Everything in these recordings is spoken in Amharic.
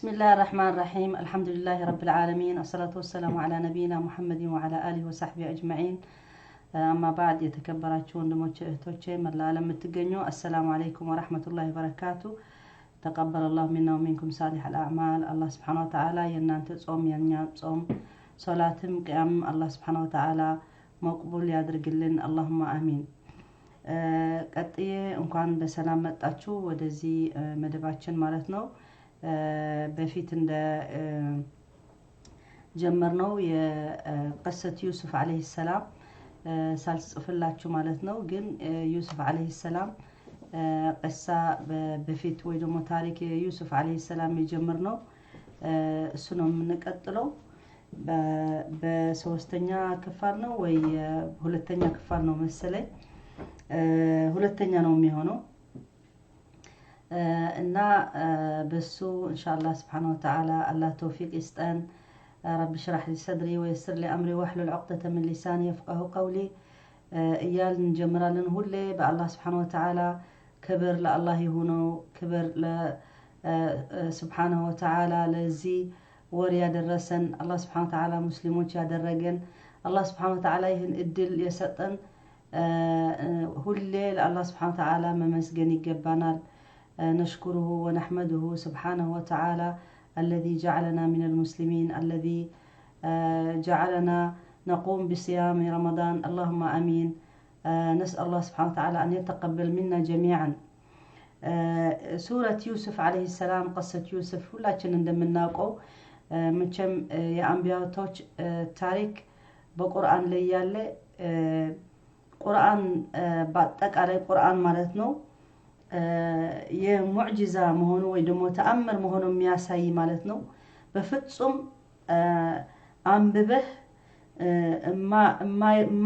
بسم الله الرحمن الرحيم الحمد لله رب العالمين الصلاة والسلام على نبينا محمد وعلى آله وصحبه أجمعين أما بعد يتكبراتشون دموتشي من العالم التقنيو السلام عليكم ورحمة الله وبركاته تقبل الله منا ومنكم صالح الأعمال الله سبحانه وتعالى ينان تصوم ينان تصوم صلاتم قيام الله سبحانه وتعالى مقبول يادرقلن اللهم آمين ቀጥዬ እንኳን በሰላም መጣችሁ ወደዚህ መደባችን ማለት ነው በፊት እንደ ጀመርነው የቀሰት ዩሱፍ አለይሂ ሰላም ሳልጽፍላችሁ ማለት ነው ግን ዩሱፍ አለይሂ ሰላም ቀሳ በፊት ወይ ደግሞ ታሪክ ዩሱፍ አለይሂ ሰላም የጀመርነው እሱ ነው የምንቀጥለው በሶስተኛ ክፍል ነው ወይ ሁለተኛ ክፍል ነው መሰለኝ ሁለተኛ ነው የሚሆነው እና በሱ ኢንሻአላህ Subhanahu Wa Ta'ala الله توفيق يسطن رب اشرح لي صدري ويسر لي امري واحلل عقدة من لساني يفقهوا قولي ايال نجمرالن ሁሌ በአላህ Subhanahu Wa Ta'ala ክብር ለአላህ ይሁነው ክብር ለ Subhanahu Wa Ta'ala ለዚህ ወር ያደረሰን አላህ Subhanahu Wa Ta'ala ሙስሊሞች ያደረገን አላህ Subhanahu Wa Ta'ala ይህን እድል የሰጠን هلل الله سبحانه وتعالى ممسجن يجبنا نشكره ونحمده سبحانه وتعالى الذي جعلنا من المسلمين الذي جعلنا نقوم بصيام رمضان اللهم آمين نسأل الله سبحانه وتعالى أن يتقبل منا جميعا سورة يوسف عليه السلام قصة يوسف ولكن عندما نقول منشم يا أنبياء توج تاريخ بقرآن ليالي ቁርአን በአጠቃላይ ቁርአን ማለት ነው የሙዕጂዛ መሆኑ ወይ ደግሞ ተአምር መሆኑ የሚያሳይ ማለት ነው በፍጹም አንብበህ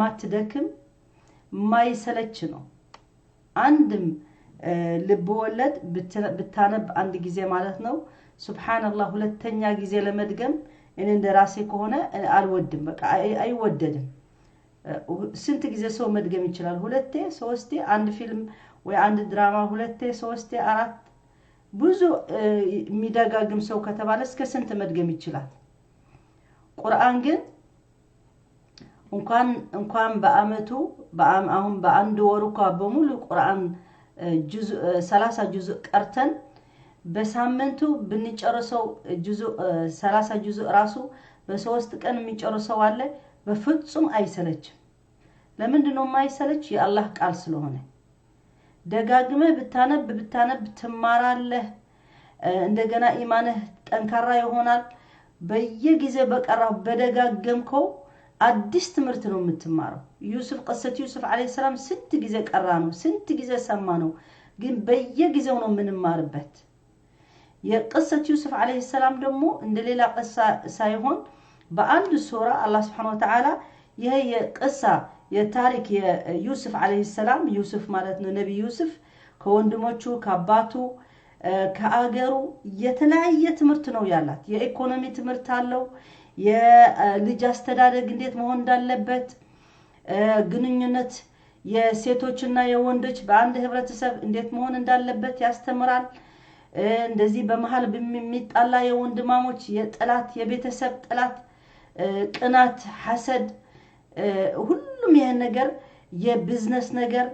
ማትደክም ማይሰለች ነው አንድም ልብ ወለድ ብታነብ አንድ ጊዜ ማለት ነው ሱብሃንአላህ ሁለተኛ ጊዜ ለመድገም እኔ እንደራሴ ከሆነ አልወድም በቃ አይወደድም ስንት ጊዜ ሰው መድገም ይችላል ሁለቴ ሶስቴ አንድ ፊልም ወይ አንድ ድራማ ሁለቴ ሶስቴ አራት ብዙ የሚደጋግም ሰው ከተባለ እስከ ስንት መድገም ይችላል ቁርአን ግን እንኳን በአመቱ አሁን በአንድ ወሩ በሙሉ ቁርአን ጁዝ 30 ጁዝ ቀርተን በሳምንቱ ብንጨርሰው ጁዝ 30 ጁዝ ራሱ በሶስት ቀን የሚጨርሰው አለ በፍጹም አይሰለችም ለምንድነው ማይሰለች የአላህ ቃል ስለሆነ ደጋግመህ ብታነብ ትማራለህ እንደገና ኢማንህ ጠንካራ ይሆናል በየጊዜው በቀራው በደጋገምከው አዲስ ትምህርት ነው የምትማረው ዩሱፍ ቀሰት ዩሱፍ አለይሂ ሰላም ስንት ጊዜ ቀራ ነው ስንት ጊዜ ሰማ ነው ግን በየጊዜው ነው ምንማርበት የቀሰት ዩሱፍ አለይሂ ሰላም ደግሞ እንደሌላ ቀሳ ሳይሆን በአንድ ሱራ አላህ Subhanahu Wa Ta'ala ይሄ የቀሳ የታሪክ የዩሱፍ አለይሂ ሰላም ዩሱፍ ማለት ነው ነብይ ዩሱፍ ከወንድሞቹ ከአባቱ ከአገሩ የተለያየ ትምህርት ነው ያላት የኢኮኖሚ ትምህርት አለው የልጅ አስተዳደግ እንዴት መሆን እንዳለበት ግንኙነት የሴቶችና የወንዶች በአንድ ህብረተሰብ እንዴት መሆን እንዳለበት ያስተምራል እንደዚህ በመሃል በሚጣላ የወንድማሞች የጥላት የቤተሰብ ጥላት ቅናት ሐሰድ ሁሉም ይሄ ነገር የቢዝነስ ነገር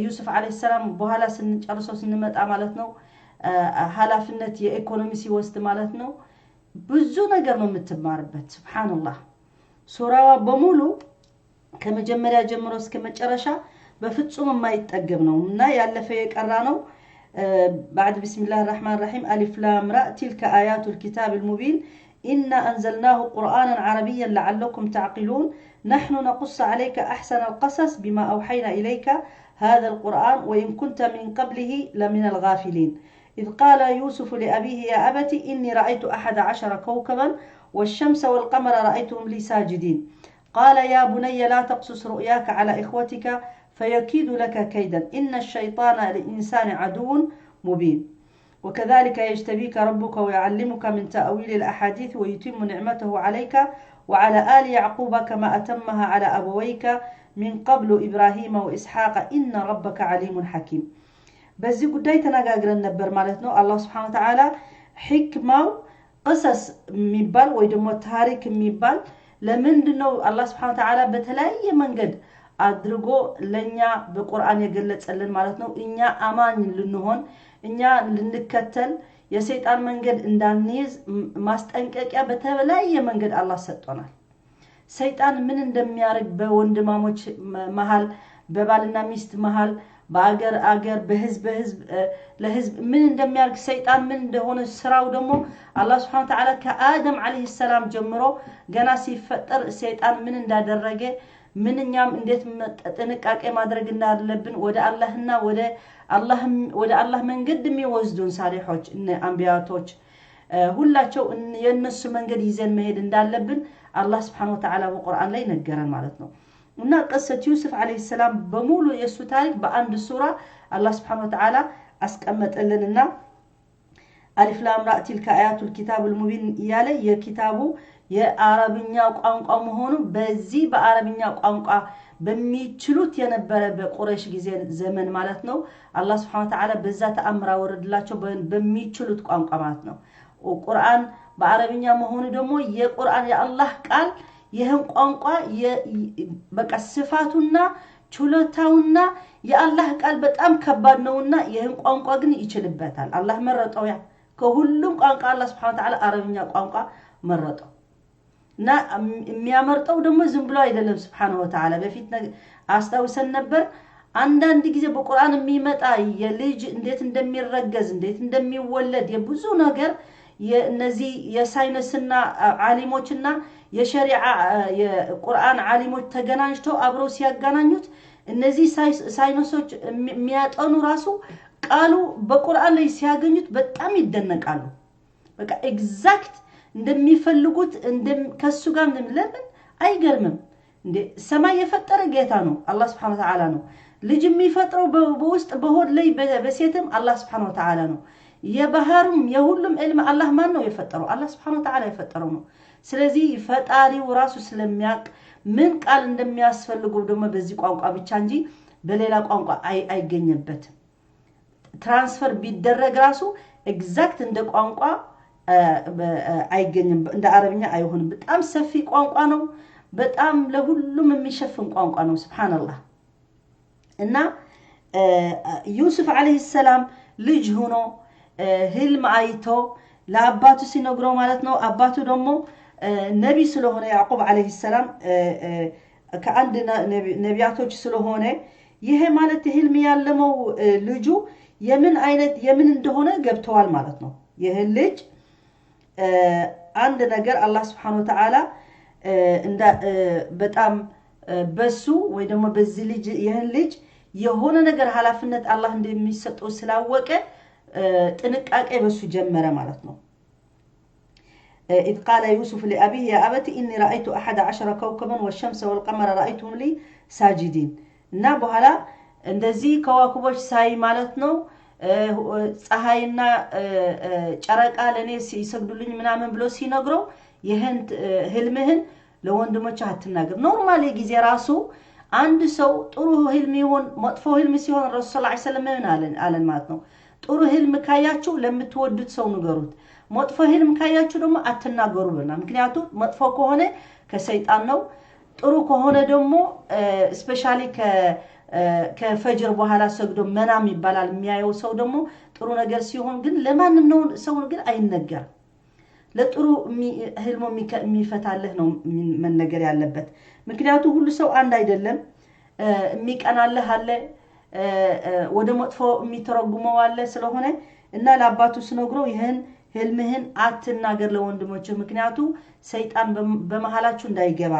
ዩሱፍ አለይሂ ሰላም በኋላ ስንጨርሰው ስንመጣ ማለት ነው ሐላፍነት የኢኮኖሚ ሲወስድ ማለት ነው ብዙ ነገር ነው የምትማርበት ሱብሃንአላህ ሱራዋ በሙሉ ከመጀመሪያ ጀምሮ እስከ መጨረሻ በፍጹም የማይጠገብ ነውና ያለፈ የቀራ ነው بعد بسم الله الرحمن الرحيم ألف لام راء تلك آيات الكتاب المبين إنا أنزلناه قرآنا عربيا لعلكم تعقلون نحن نقص عليك أحسن القصص بما أوحينا إليك هذا القرآن وإن كنت من قبله لمن الغافلين إذ قال يوسف لأبيه يا أبت إني رأيت 11 كوكبا والشمس والقمر رأيتهم لي ساجدين قال يا بني لا تقصص رؤياك على إخوتك فيكيد لك كيدا إن الشيطان للإنسان عدو مبين وكذلك يجتبيك ربك ويعلمك من تأويل الأحاديث ويتم نعمته عليك وعلى آل يعقوب كما أتمها على أبويك من قبل إبراهيم وإسحاق إن ربك عليم حكيم بس قداي تناقرن نبر مالتنا الله سبحانه وتعالى حكمه قصص የሚባል ወይ ደግሞ ታሪክ የሚባል ለምንድነው አላህ Subhanahu Wa Ta'ala በተለያየ መንገድ አድርጎ ለኛ በቁርአን የገለጸልን ማለት ነው እኛ አማኝ ልንሆን እኛ ልንከተል የሰይጣን መንገድ እንዳንይዝ ማስጠንቀቂያ በተለያየ መንገድ አላህ ሰጥቶናል ሰይጣን ምን እንደሚያርግ በወንድማሞች መሃል በባልና ሚስት መሃል በአገር በህዝብ ለህዝብ ምን እንደሚያርግ ሰይጣን ምን እንደሆነ ስራው ደግሞ አላህ Subhanahu Wa Ta'ala ከአደም አለይሂ ሰላም ጀምሮ ገና ሲፈጠር ሰይጣን ምን እንዳደረገ ምንኛም እንዴት ጥንቃቄ ማድረግ እንዳለብን ወደ አላህና ወደ አላህ መንገድ የሚወስዱን ሳሊሖች እነ አንቢያቶች ሁላቸው የነሱ መንገድ ይዘን መሄድ እንዳለብን አላህ Subhanahu Wa Ta'ala በቁርአን ላይ ነገረን ማለት ነው እና قصة يوسف عليه السلام በሙሉ የሱ ታሪክ በአንድ ሱራ አላህ Subhanahu Wa Ta'ala አስቀመጠልንና አሊፍ ላም ራ تلك آيات الكتاب المبين ያለ የኪታቡ የአረብኛ ቋንቋ መሆኑ በዚህ በአረብኛ ቋንቋ በሚችሉት የነበረ በቁረይሽ ጊዜ ዘመን ማለት ነው አላህ Subhanahu Wa Ta'ala በዛ ተአምራ ወረድላቸው በሚችሉት ቋንቋ ማለት ነው ቁርአን በአረብኛ መሆኑ ደግሞ የቁርአን የአላህ ቃል ይህን ቋንቋ በቃ ስፋቱና ችሎታውና የአላህ ቃል በጣም ከባድ ነውና ይህን ቋንቋ ግን ይችልበታል አላህ መረጠው ያ ከሁሉም ቋንቋ አላህ Subhanahu Wa Ta'ala አረብኛ ቋንቋ መረጠው እና የሚያመርጠው ደግሞ ዝም ብሎ አይደለም Subhanahu Wa Ta'ala በፊት አስተውሰን ነበር አንዳንድ ጊዜ በቁርአን የሚመጣ የልጅ እንዴት እንደሚረገዝ እንዴት እንደሚወለድ የብዙ ነገር የነዚህ የሳይንስና ዓሊሞችና የሸሪዓ የቁርአን ዓሊሞች ተገናኝተው አብረው ሲያገናኙት እነዚህ ሳይንሶች የሚያጠኑ ራሱ ቃሉ በቁርአን ላይ ሲያገኙት በጣም ይደነቃሉ በቃ ኤግዛክት እንደሚፈልጉት ከሱ ጋር ለምን አይገርምም እንዴ ሰማይ የፈጠረ ጌታ ነው አላህ Subhanahu Wa Ta'ala ነው ልጅ የሚፈጥረው በውስጥ በሆድ ላይ በሴትም አላህ Subhanahu Wa Ta'ala ነው የባህሩም የሁሉም ዕልም አላህ ማን ነው የፈጠረው አላህ Subhanahu Wa Ta'ala የፈጠረው ነው ስለዚህ ፈጣሪው ራሱ ስለሚያቅ ምን ቃል እንደሚያስፈልገው ደግሞ በዚህ ቋንቋ ብቻ እንጂ በሌላ ቋንቋ አይገኝበትም ትራንስፈር ቢደረግ ራሱ ኤግዛክት እንደ ቋንቋ አይገኝም እንደ አረብኛ አይሆንም በጣም ሰፊ ቋንቋ ነው በጣም ለሁሉም የሚሸፍን ቋንቋ ነው ሱብሃንአላህ እና ዩሱፍ አለይሂ ሰላም ልጅ ሆኖ ህልም አይቶ ለአባቱ ሲነግረው ማለት ነው አባቱ ደግሞ ነቢ ስለሆነ ያዕቆብ አለይሂ ሰላም ከአንድ ነቢያቶች ስለሆነ ይሄ ማለት ህልም ያለመው ልጁ የምን እንደሆነ ገብተዋል ማለት ነው ይሄ ልጅ አንድ ነገር አላህ Subhanahu Wa Ta'ala እንደ በጣም በሱ ወይ ደግሞ በዚህ ልጅ ይሄን ልጅ የሆነ ነገር ሐላፍነት አላህ እንደሚሰጠው ስላወቀ ጥንቃቄ በሱ ጀመረ ማለት ነው إذ قال يوسف لأبيه يا أبت إني رأيت 11 كوكبا والشمس والقمر رأيتهم لي ساجدين እና በኋላ እንደዚህ ከዋክቦች ሳይ ማለት ነው ፀሐይና ጨረቃ ለኔ ሲሰግዱልኝ ምናምን ብሎ ሲነግረው ይሄን ህልምህን ለወንድሞች አትናገር ኖርማሊ ጊዜ ራሱ አንድ ሰው ጥሩ ህልም ይሆን መጥፎ ህልም ሲሆን ረሱል ሰለላሁ ዐለይሂ ወሰለም አለን ማለት ነው ጥሩ ህልም ካያችሁ ለምትወዱት ሰው ንገሩት መጥፎ ህልም ካያችሁ ደግሞ አትናገሩና ምክንያቱም መጥፎ ከሆነ ከሰይጣን ነው ጥሩ ከሆነ ደግሞ ስፔሻሊ ከፈጅር በኋላ ሰግዶ መናም ይባላል የሚያየው ሰው ደግሞ ጥሩ ነገር ሲሆን ግን ለማንም ነው ሰው ግን አይነገር ለጥሩ ህልሙ የሚፈታልህ ነው መነገር ያለበት ምክንያቱም ሁሉ ሰው አንድ አይደለም የሚቀናልህ አለ ወደ መጥፎ የሚተረጉመው አለ ስለሆነ እና ለአባቱ ስነግረው ይሄን ህልምህን አትናገር ለወንድሞች ምክንያቱም ሰይጣን በመሐላችሁ እንዳይገባ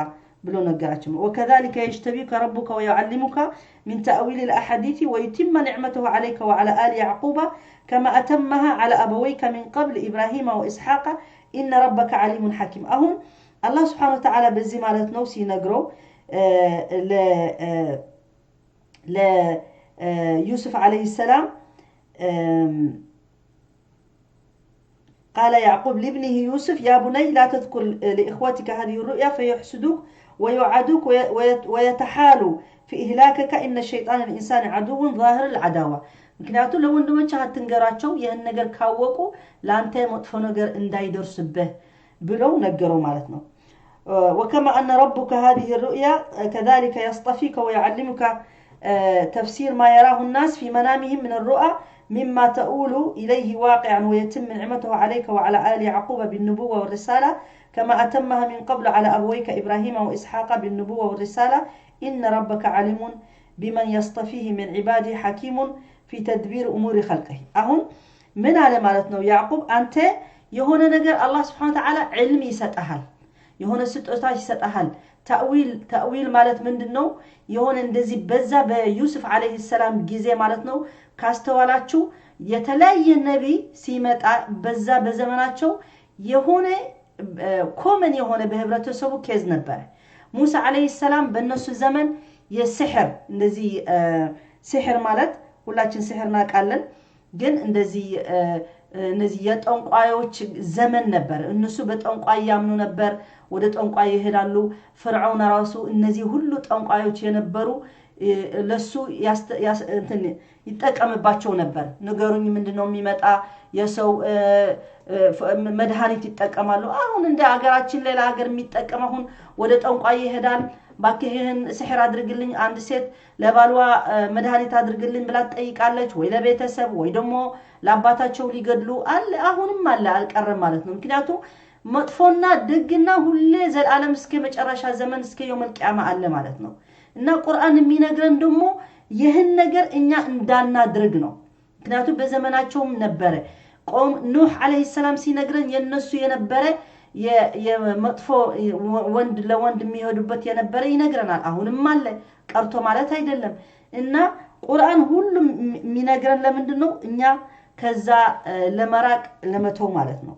ብሎ ነገራቸው وكذلك يجتبيك ربك ويعلمك من تأويل الأحاديث ويتم نعمته عليك وعلى آل يعقوب كما أتمها على أبويك من قبل إبراهيم وإسحاق إن ربك عليم حكيم أهون الله سبحانه وتعالى بزي مالت نوسي نقرو ل يوسف عليه السلام قال يعقوب لابنه يوسف يا بني لا تذكر لإخوتك هذه الرؤيا فيحسدوك ويعادوك ويتحالوا في إهلاكك إن الشيطان الإنسان عدو ظاهر العداوة ምክንያቱ ለወንድሞች አትንገራቸው ይህን ነገር ካወቁ ላንተ መጥፎ ነገር እንዳይደርስብህ ብለው ነገረው ማለት ነው وكما أن ربك هذه الرؤيا كذلك يصطفيك ويعلمك تفسير ما يراه الناس في منامهم من الرؤى مما تؤول إليه واقعا ويتم نعمته عليك وعلى آل يعقوب بالنبوة والرسالة كما أتمها من قبل على أبويك إبراهيم وإسحاق بالنبوة والرسالة إن ربك عليم بمن يصطفيه من عباده حكيم في تدبير أمور خلقه أهون من على مالتنا يعقوب أنت يهون نجر الله سبحانه وتعالى علمي ستأهل يهون ستأتاش ستأهل تأويل مالت من دنو يهون اندزي بزا بيوسف عليه السلام جيزي مالتنا كاستوالاتشو يتلاي النبي سيمت بزا بزماناتشو يهون كومن يهون بهبرته سبو كيز نبر موسى عليه السلام بالنص الزمن يسحر اندزي سحر مالت ሁላችን ሲህርና ቃለን ግን እንደዚህ እነዚህ የጠንቋዮች ዘመን ነበር እነሱ በጠንቋይ ያምኑ ነበር ወደ ጠንቋይ ይሄዳሉ ፍርዓውን ራሱ እነዚህ ሁሉ ጠንቋዮች የነበሩ ለሱ እንትን ይጠቀምባቸው ነበር ነገሩኝ ምንድነው የሚመጣ የሰው መድኃኒት ይጠቀማሉ አሁን እንደ ሀገራችን ሌላ ሀገር የሚጠቀም አሁን ወደ ጠንቋይ ይሄዳል ባከህን ሲህር አድርግልኝ አንድ ሴት ለባሏ መድኃኒት አድርግልኝ ብላ ጠይቃለች ወይ ለቤተሰብ ወይ ደግሞ ለአባታቸው ሊገድሉ አለ አሁንም አለ አልቀረም ማለት ነው ምክንያቱም መጥፎና ደግና ሁሌ ዘላለም እስከ መጨረሻ ዘመን እስከ የውመል ቂያማ አለ ማለት ነው እና ቁርአን የሚነግረን ደግሞ ይህን ነገር እኛ እንዳናድርግ ነው ምክንያቱም በዘመናቸውም ነበረ ቆም ኑህ አለይሂ ሰላም ሲነግረን የነሱ የነበረ የመጥፎ ወንድ ለወንድ የሚሄዱበት የነበረ ይነግረናል አሁንም አለ ቀርቶ ማለት አይደለም እና ቁርአን ሁሉም የሚነግረን ለምንድነው እኛ ከዛ ለመራቅ ለመተው ማለት ነው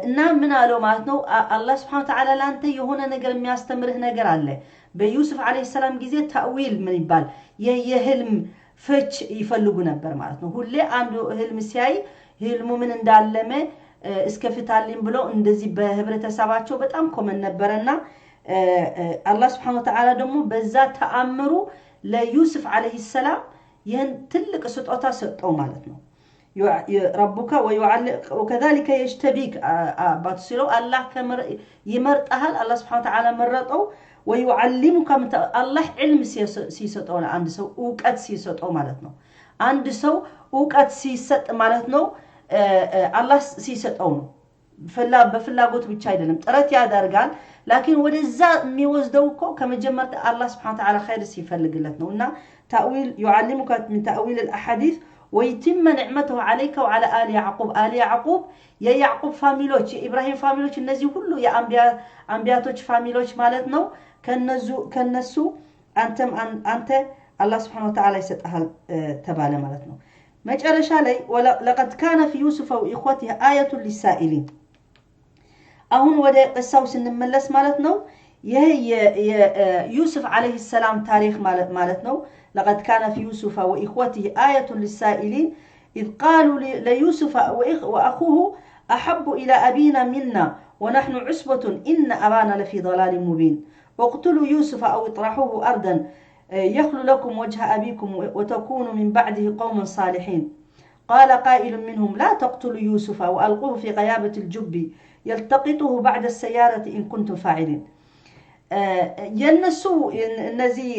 እና ምን አለው ማለት ነው አላህ Subhanahu Wa Ta'ala ላንተ የሆነ ነገር የሚያስተምርህ ነገር አለ በዩሱፍ አለይሂ ሰላም ጊዜ ታዊል ምን ይባል የህልም ፍች ይፈልጉ ነበር ማለት ነው ሁሌ አንዱ ህልም ሲያይ ህልሙ ምን እንዳለመ እስከፍታልኝ ብሎ እንደዚህ በህብረተሰባቸው በጣም ኮመን ነበርና አላህ Subhanahu Wa Ta'ala ደግሞ በዛ ተአምሩ ለዩሱፍ አለይሂ ሰላም ይህን ትልቅ ስጦታ ሰጠው ማለት ነው ربك ويعلق وكذلك يجتبيك باتسلو الله كمر يمرطሃል الله سبحانه وتعالى مرطው ويعلمك الله علم ሲሰጠው አንድ ሰው ዕውቀት ሲሰጠው ማለት ነው አንድ ሰው ዕውቀት ሲሰጥ ማለት ነው አላህ ሲሰጠው ነው በፍላጎት ብቻ አይደለም ጥረት ያደርጋል لكن ወደዛ የሚወስደው እኮ ከመጀመሪያ አላህ Subhanahu Wa Ta'ala خير ሲፈልግለት ነውና تأويل يعلمك من تأويل الأحاديث ويتم نعمته عليك وعلى آل يعقوب آل يعقوب يا يعقوب فاميلوች إبراهيم فاميلوች እነዚህ ሁሉ የአንቢያቶች ፋሚሊዎች ማለት ነው ከነሱ አንተ الله سبحانه وتعالى يسطሃል ተባለ ማለት ነው መጨረሻ ላይ لقد كان في يوسف واخوته آية للسائلين አሁን ወደ እሳው ስንመለስ ማለት ነው ይሄ የዩሱፍ عليه السلام ታሪክ ማለት ነው لقد كان في يوسف واخوته آية للسائلين إذ قالوا ليوسف واخوه احب الى ابينا منا ونحن عصبة ان ابانا لفي ضلال مبين اقتلوا يوسف او اطرحوه ارضا يخلو لكم وجه ابيكم وتكونوا من بعده قوما صالحين قال قائل منهم لا تقتلوا يوسف والقوه في غيابة الجب يلتقطه بعد السيارة ان كنتم فاعلين ينسو النزي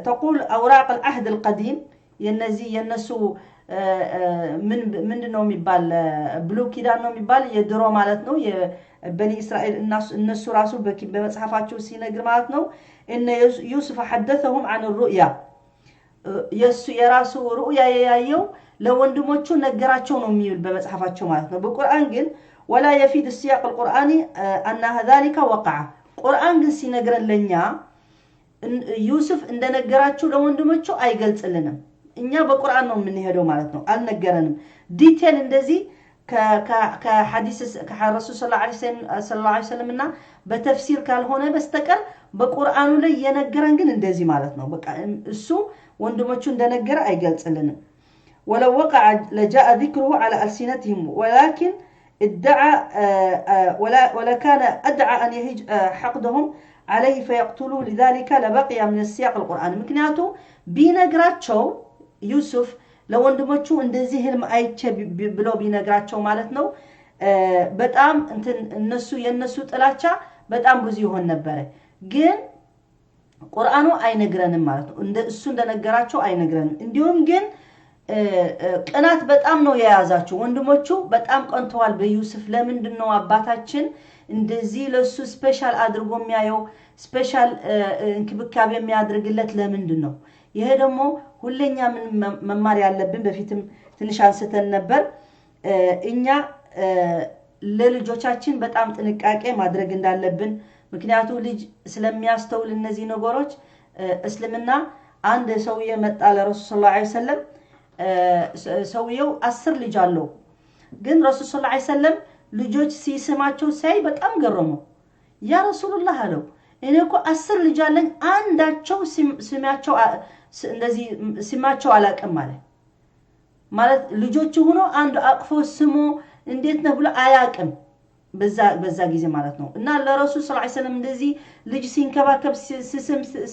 تقول اوراق العهد القديم ينسو من ነው የሚባል ብሉ ኪዳን ነው የሚባል የድሮ ማለት ነው የበኒ እስራኤል እነሱ ራሱ በመጽሐፋቸው ሲነግር ማለት ነው ان يوسف حدثهم عن الرؤيا የራሱ ሩያ ያያየው ለወንድሞቹ ነገራቸው ነው የሚል በመጽሐፋቸው ማለት ነው በቁርአን ግን ولا يفيد السياق القرآني ان ذلك وقع ቁርአን ግን ሲነግረን ለኛ ዩሱፍ እንደነገራቸው ለወንድሞቹ አይገልጽልንም እኛ በቁርአን ነው የምንሄደው ማለት ነው አልነገረንም ዲቴል እንደዚህ ከሐዲስ ከረሱል ሰለላሁ ዐለይሂ ወሰለም እና በተፍሲር ካልሆነ በስተቀር በቁርአኑ ላይ የነገረን ግን እንደዚህ ማለት ነው በቃ እሱ ወንድሞቹ እንደነገረ አይገልጽልንም ولو وقع لجاء ذكره على ألسنتهم ولكن ادعى ولا كان ادعى ان يهج حقدهم عليه فيقتلوا لذلك لبقي من السياق القرآني مكنياتو بينغراچو ዩሱፍ ለወንድሞቹ እንደዚህ ህልም አይቼ ብሎ ቢነግራቸው ማለት ነው በጣም እንትን የነሱ ጥላቻ በጣም ብዙ ይሆን ነበር ግን ቁርአኑ አይነግረንም ማለት ነው እሱ እንደነገራቸው አይነግረንም እንዲሁም ግን ቅናት በጣም ነው የያዛቸው ወንድሞቹ በጣም ቀንተዋል በዩሱፍ ለምንድነው አባታችን እንደዚህ ለሱ ስፔሻል አድርጎ የሚያየው ስፔሻል እንክብካቤ የሚያደርግለት ለምንድነው ይሄ ደግሞ ሁለኛ ምን መማር ያለብን በፊትም ትንሽ አንስተን ነበር እኛ ለልጆቻችን በጣም ጥንቃቄ ማድረግ እንዳለብን ምክንያቱ ልጅ ስለሚያስተውል እነዚህ ነገሮች እስልምና አንድ ሰውዬ መጣ ለረሱል ሰለላሁ ዐለይሂ ወሰለም ሰውየው 10 ልጅ አለው ግን ረሱል ሰለላሁ ዐለይሂ ወሰለም ልጆች ሲስማቸው ሳይ በጣም ገረሙ ያ ረሱላህ አለው እኔ እኮ 10 ልጅ አለኝ አንዳቸው ስማቸው እንደዚህ ስማቸው አላቀም ማለት ልጆቹ ሆኖ አንድ አቅፎ ስሙ እንዴት ነው ብሎ አያቀም በዛ ጊዜ ማለት ነው እና ለረሱል ሰለላሁ ዐለይሂ ወሰለም እንደዚህ ልጅ ሲንከባከብ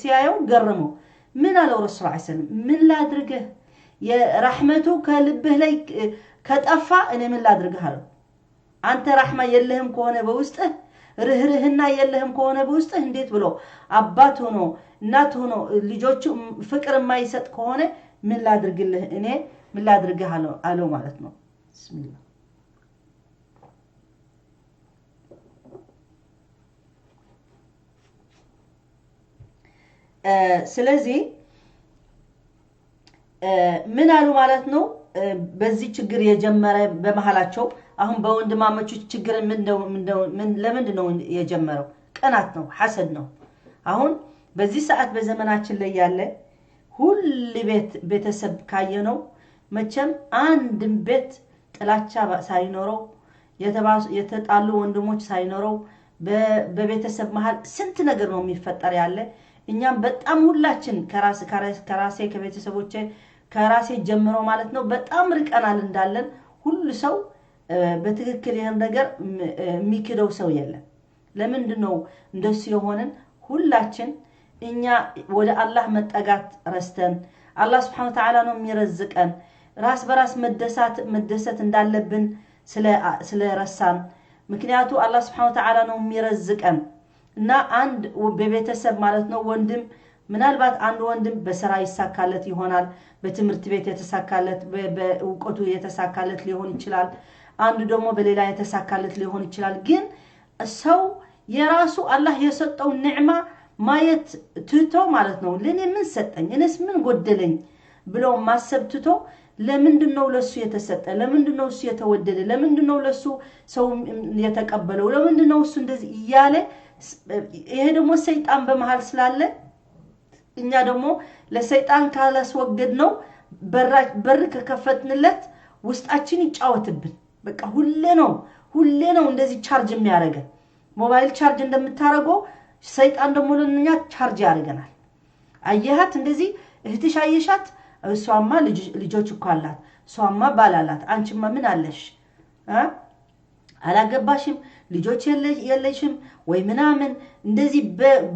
ሲያየው ገረመው ምን አለው ረሱል ሰለላሁ ዐለይሂ ወሰለም ምን ላድርግህ የራህመቱ ከልብህ ላይ ከጠፋ እኔ ምን ላድርግህ አለው አንተ ራህማ የለህም ከሆነ በውስጥህ ርህርህና የለህም ከሆነ በውስጥህ እንዴት ብሎ አባት ሆኖ እናት ሆኖ ልጆቹ ፍቅር የማይሰጥ ከሆነ ምን ላድርግልህ እኔ ምን ላድርግህ አለው ማለት ነው ቢስሚላህ ስለዚህ ምን አሉ ማለት ነው በዚህ ችግር የጀመረ በመሐላቸው አሁን በወንድማማቾች ችግር ለምንድነው የጀመረው ቀናት ነው ሐሰድ ነው አሁን በዚህ ሰዓት በዘመናችን ላይ ያለ ሁሉ ቤተሰብ ካየነው መቼም አንድ ቤት ጥላቻ ሳይኖረው የተጣሉ ወንድሞች ሳይኖረው በቤተሰብ መሃል ስንት ነገር ነው የሚፈጠር ያለ እኛም በጣም ሁላችን ከራሴ ከቤተሰቦቼ ከራሴ ጀምሮ ማለት ነው በጣም ርቀናል እንዳለን ሁሉ ሰው በትክክል ይሄን ነገር የሚክደው ሰው የለም ለምንድነው እንደሱ የሆነን ሁላችን እኛ ወደ አላህ መጠጋት ረስተን አላህ Subhanahu Wa Ta'ala ነው የሚረዝቀን ራስ በራስ መደሰት እንዳለብን ስለ ረሳን ምክንያቱ አላህ Subhanahu Wa Ta'ala ነው የሚረዝቀን እና አንድ በቤተሰብ ማለት ነው ወንድም ምናልባት አንድ ወንድም በስራ ይሳካለት ይሆናል በትምህርት ቤት የተሳካለት በእውቀቱ የተሳካለት ሊሆን ይችላል አንዱ ደግሞ በሌላ የተሳካለት ሊሆን ይችላል ግን ሰው የራሱ አላህ የሰጠው ንዕማ ማየት ትቶ ማለት ነው ለኔ ምን ሰጠኝ እኔስ ምን ጎደለኝ ብሎ ማሰብ ትቶ ለምንድነው ለሱ የተሰጠ ለምንድነው እሱ የተወደደ ለምንድነው ለሱ ሰው የተቀበለው ለምንድነው እሱ እንደዚህ ይያለ ይሄ ደግሞ ሰይጣን በመሃል ስላለ እኛ ደግሞ ለሰይጣን ካላስወገድ ነው በር ከከፈትንለት ውስጣችን ይጫወትብን በቃ ሁሌ ነው እንደዚህ ቻርጅ የሚያደርገ ሞባይል ቻርጅ እንደምታረገው ሰይጣን ደግሞ ለኛ ቻርጅ ያደርገናል አየሃት እንደዚህ እህትሽ አየሻት እሷማ ልጆች እኮ አላት እሷማ ባላላት አንቺማ ምን አለሽ አላገባሽም ልጆች የለሽም ወይ ምናምን እንደዚህ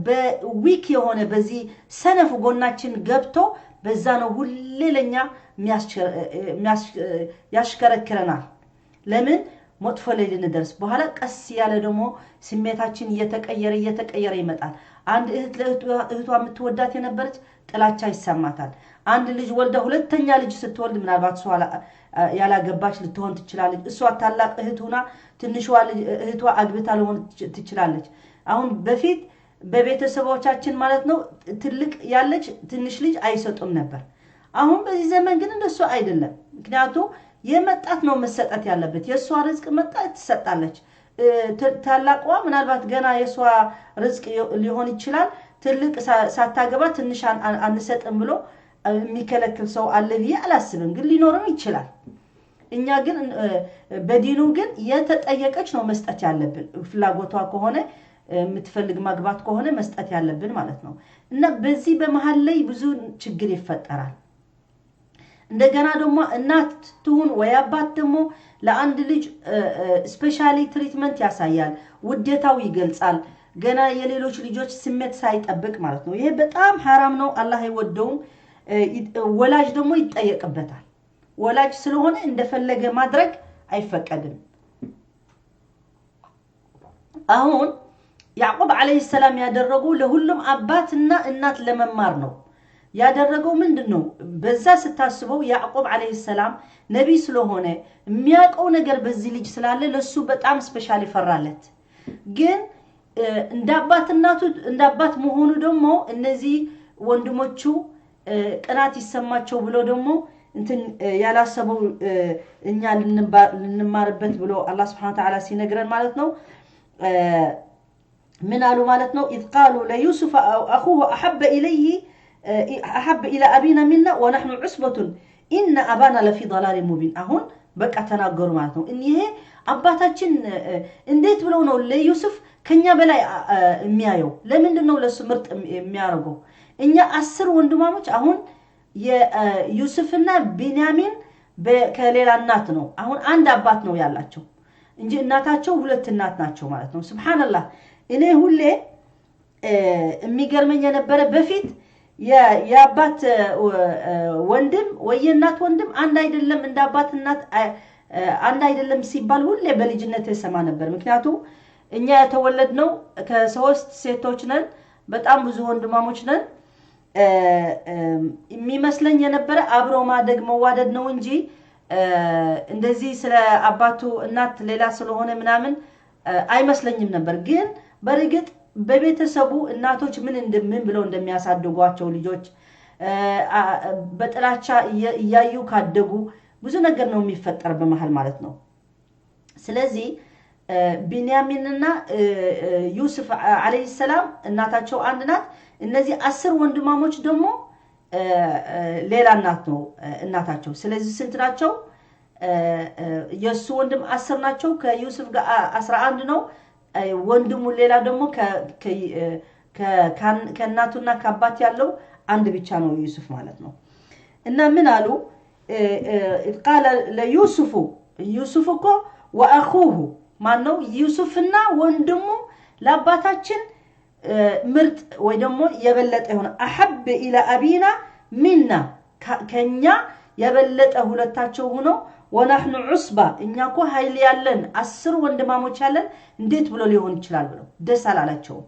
በዊክ የሆነ በዚህ ሰነፍ ጎናችን ገብቶ በዛ ነው ሁሌ ለኛ ያሽከረክረናል ለምን መጥፎ ላይ ልንደርስ በኋላ ቀስ ያለ ደግሞ ስሜታችን እየተቀየረ ይመጣል አንድ እህት ለእህቷ የምትወዳት የነበረች ጥላቻ ይሰማታል አንድ ልጅ ወልዳ ሁለተኛ ልጅ ስትወልድ ምናልባት እሷ ያላገባች ልትሆን ትችላለች እሷ ታላቅ እህቱና ትንሿ እህቷ አግብታ ለሆን ትችላለች አሁን በፊት በቤተሰቦቻችን ማለት ነው ትልቅ ያለች ትንሽ ልጅ አይሰጡም ነበር አሁን በዚህ ዘመን ግን እንደሱ አይደለም ምክንያቱም የመጣት ነው መሰጠት ያለበት የሷ ርዝቅ መጣት ትሰጣለች ታላቋ ምናልባት ገና የሷ ርዝቅ ሊሆን ይችላል ትልቅ ሳታገባ ትንሽ አንሰጥም ብሎ የሚከለክል ሰው አለ ብዬ አላስብም ግን ሊኖርም ይችላል እኛ ግን በዲኑ ግን የተጠየቀች ነው መስጠት ያለብን ፍላጎቷ ከሆነ የምትፈልግ ማግባት ከሆነ መስጠት ያለብን ማለት ነው እና በዚህ በመሃል ላይ ብዙ ችግር ይፈጠራል እንደገና ደግሞ እናት ትሁን ወይ አባት ደግሞ ለአንድ ልጅ ስፔሻሊ ትሪትመንት ያሳያል ውዴታው ይገልጻል ገና የሌሎች ልጆች ስሜት ሳይጠብቅ ማለት ነው ይሄ በጣም حرام ነው አላህ አይወደውም ወላጅ ደግሞ ይጠየቅበታል ወላጅ ስለሆነ እንደፈለገ ማድረግ አይፈቀድም አሁን ያዕቆብ አለይሂ ሰላም ያደረገው ለሁሉም አባትና እናት ለመማር ነው ያደረገው ምንድነው በዛ ስታስበው ያዕቆብ አለይሂ ሰላም ነብይ ስለሆነ የሚያውቀው ነገር በዚህ ልጅ ስላለ ለሱ በጣም ስፔሻሊ ፈራለት ግን እንዳባት መሆኑ ደግሞ እነዚህ ወንድሞቹ ቅናት ይሰማቸው ብሎ ደግሞ እንትን ያላሰበው እኛ ልንማርበት ብሎ አላህ Subhanahu Wa Ta'ala ሲነግረን ማለት ነው من قالوا مالتنا إذ قالوا ليوسف أو أخوه أحب إلى أبينا منا ونحن عصبة إن أبانا لفي ضلال مبين أهون بقى تناقروا مالتنا إني هي أباتاችን እንዴት ብለው ነው ለዩሱፍ ከኛ በላይ የሚያየው ለምንድን ነው ለሱ ምርጥ የሚያረገው እኛ 10 ወንድማሞች አሁን የዩሱፍና ቢንያሚን ከሌላ እናት ነው አሁን አንድ አባት ነው ያላቸው እንጂ እናታቸው ሁለት እናት ናቸው ማለት ነው ሱብሃንአላህ እኔ ሁሌ የሚገርመኝ የነበረ በፊት የአባት ወንድም ወይ እናት ወንድም አንድ አይደለም እንደ አባት እናት አንድ አይደለም ሲባል ሁሌ በልጅነት ተሰማ ነበር ምክንያቱም እኛ የተወለድነው ከሶስት ሴቶች ነን በጣም ብዙ ወንድማሞች ነን የሚመስለኝ የነበረ አብሮ ማደግ መዋደድ ነው እንጂ እንደዚህ ስለ አባቱ እናት ሌላ ስለሆነ ምናምን አይመስለኝም ነበር ግን በርግጥ በቤተሰቡ እናቶች ምን ብለው እንደሚያሳድጓቸው ልጆች በጥላቻ ያዩ ካደጉ ብዙ ነገር ነው የሚፈጠር በመሃል ማለት ነው ስለዚህ ቢንያሚንና ዩሱፍ አለይሂ ሰላም እናታቸው አንድ ናት እነዚህ 10 ወንድማሞች ደግሞ ሌላ እናት ነው እናታቸው ስለዚህ ስንት ናቸው የሱ ወንድም 10 ናቸው ከዩሱፍ ጋር 11 ነው ወንድሙ ሌላ ደግሞ ከእናቱና ከአባት ያለው አንድ ብቻ ነው ዩሱፍ ማለት ነው እና ምን አሉ قال ليوسف يوسفኮ واخوه ማነው ዩሱፍና ወንድሙ ለአባታችን ምርጥ ወይ ደግሞ የበለጠ ሆነ احب الى ابينا منا ከኛ የበለጠ ሁለታቸው ሆኖ ونحن عصبة እኛኮ ኃይል ያለን 10 ወንድማሞች ያለን እንዴት ብሎ ሊሆን ይችላል ብለው ደስ አላላቸው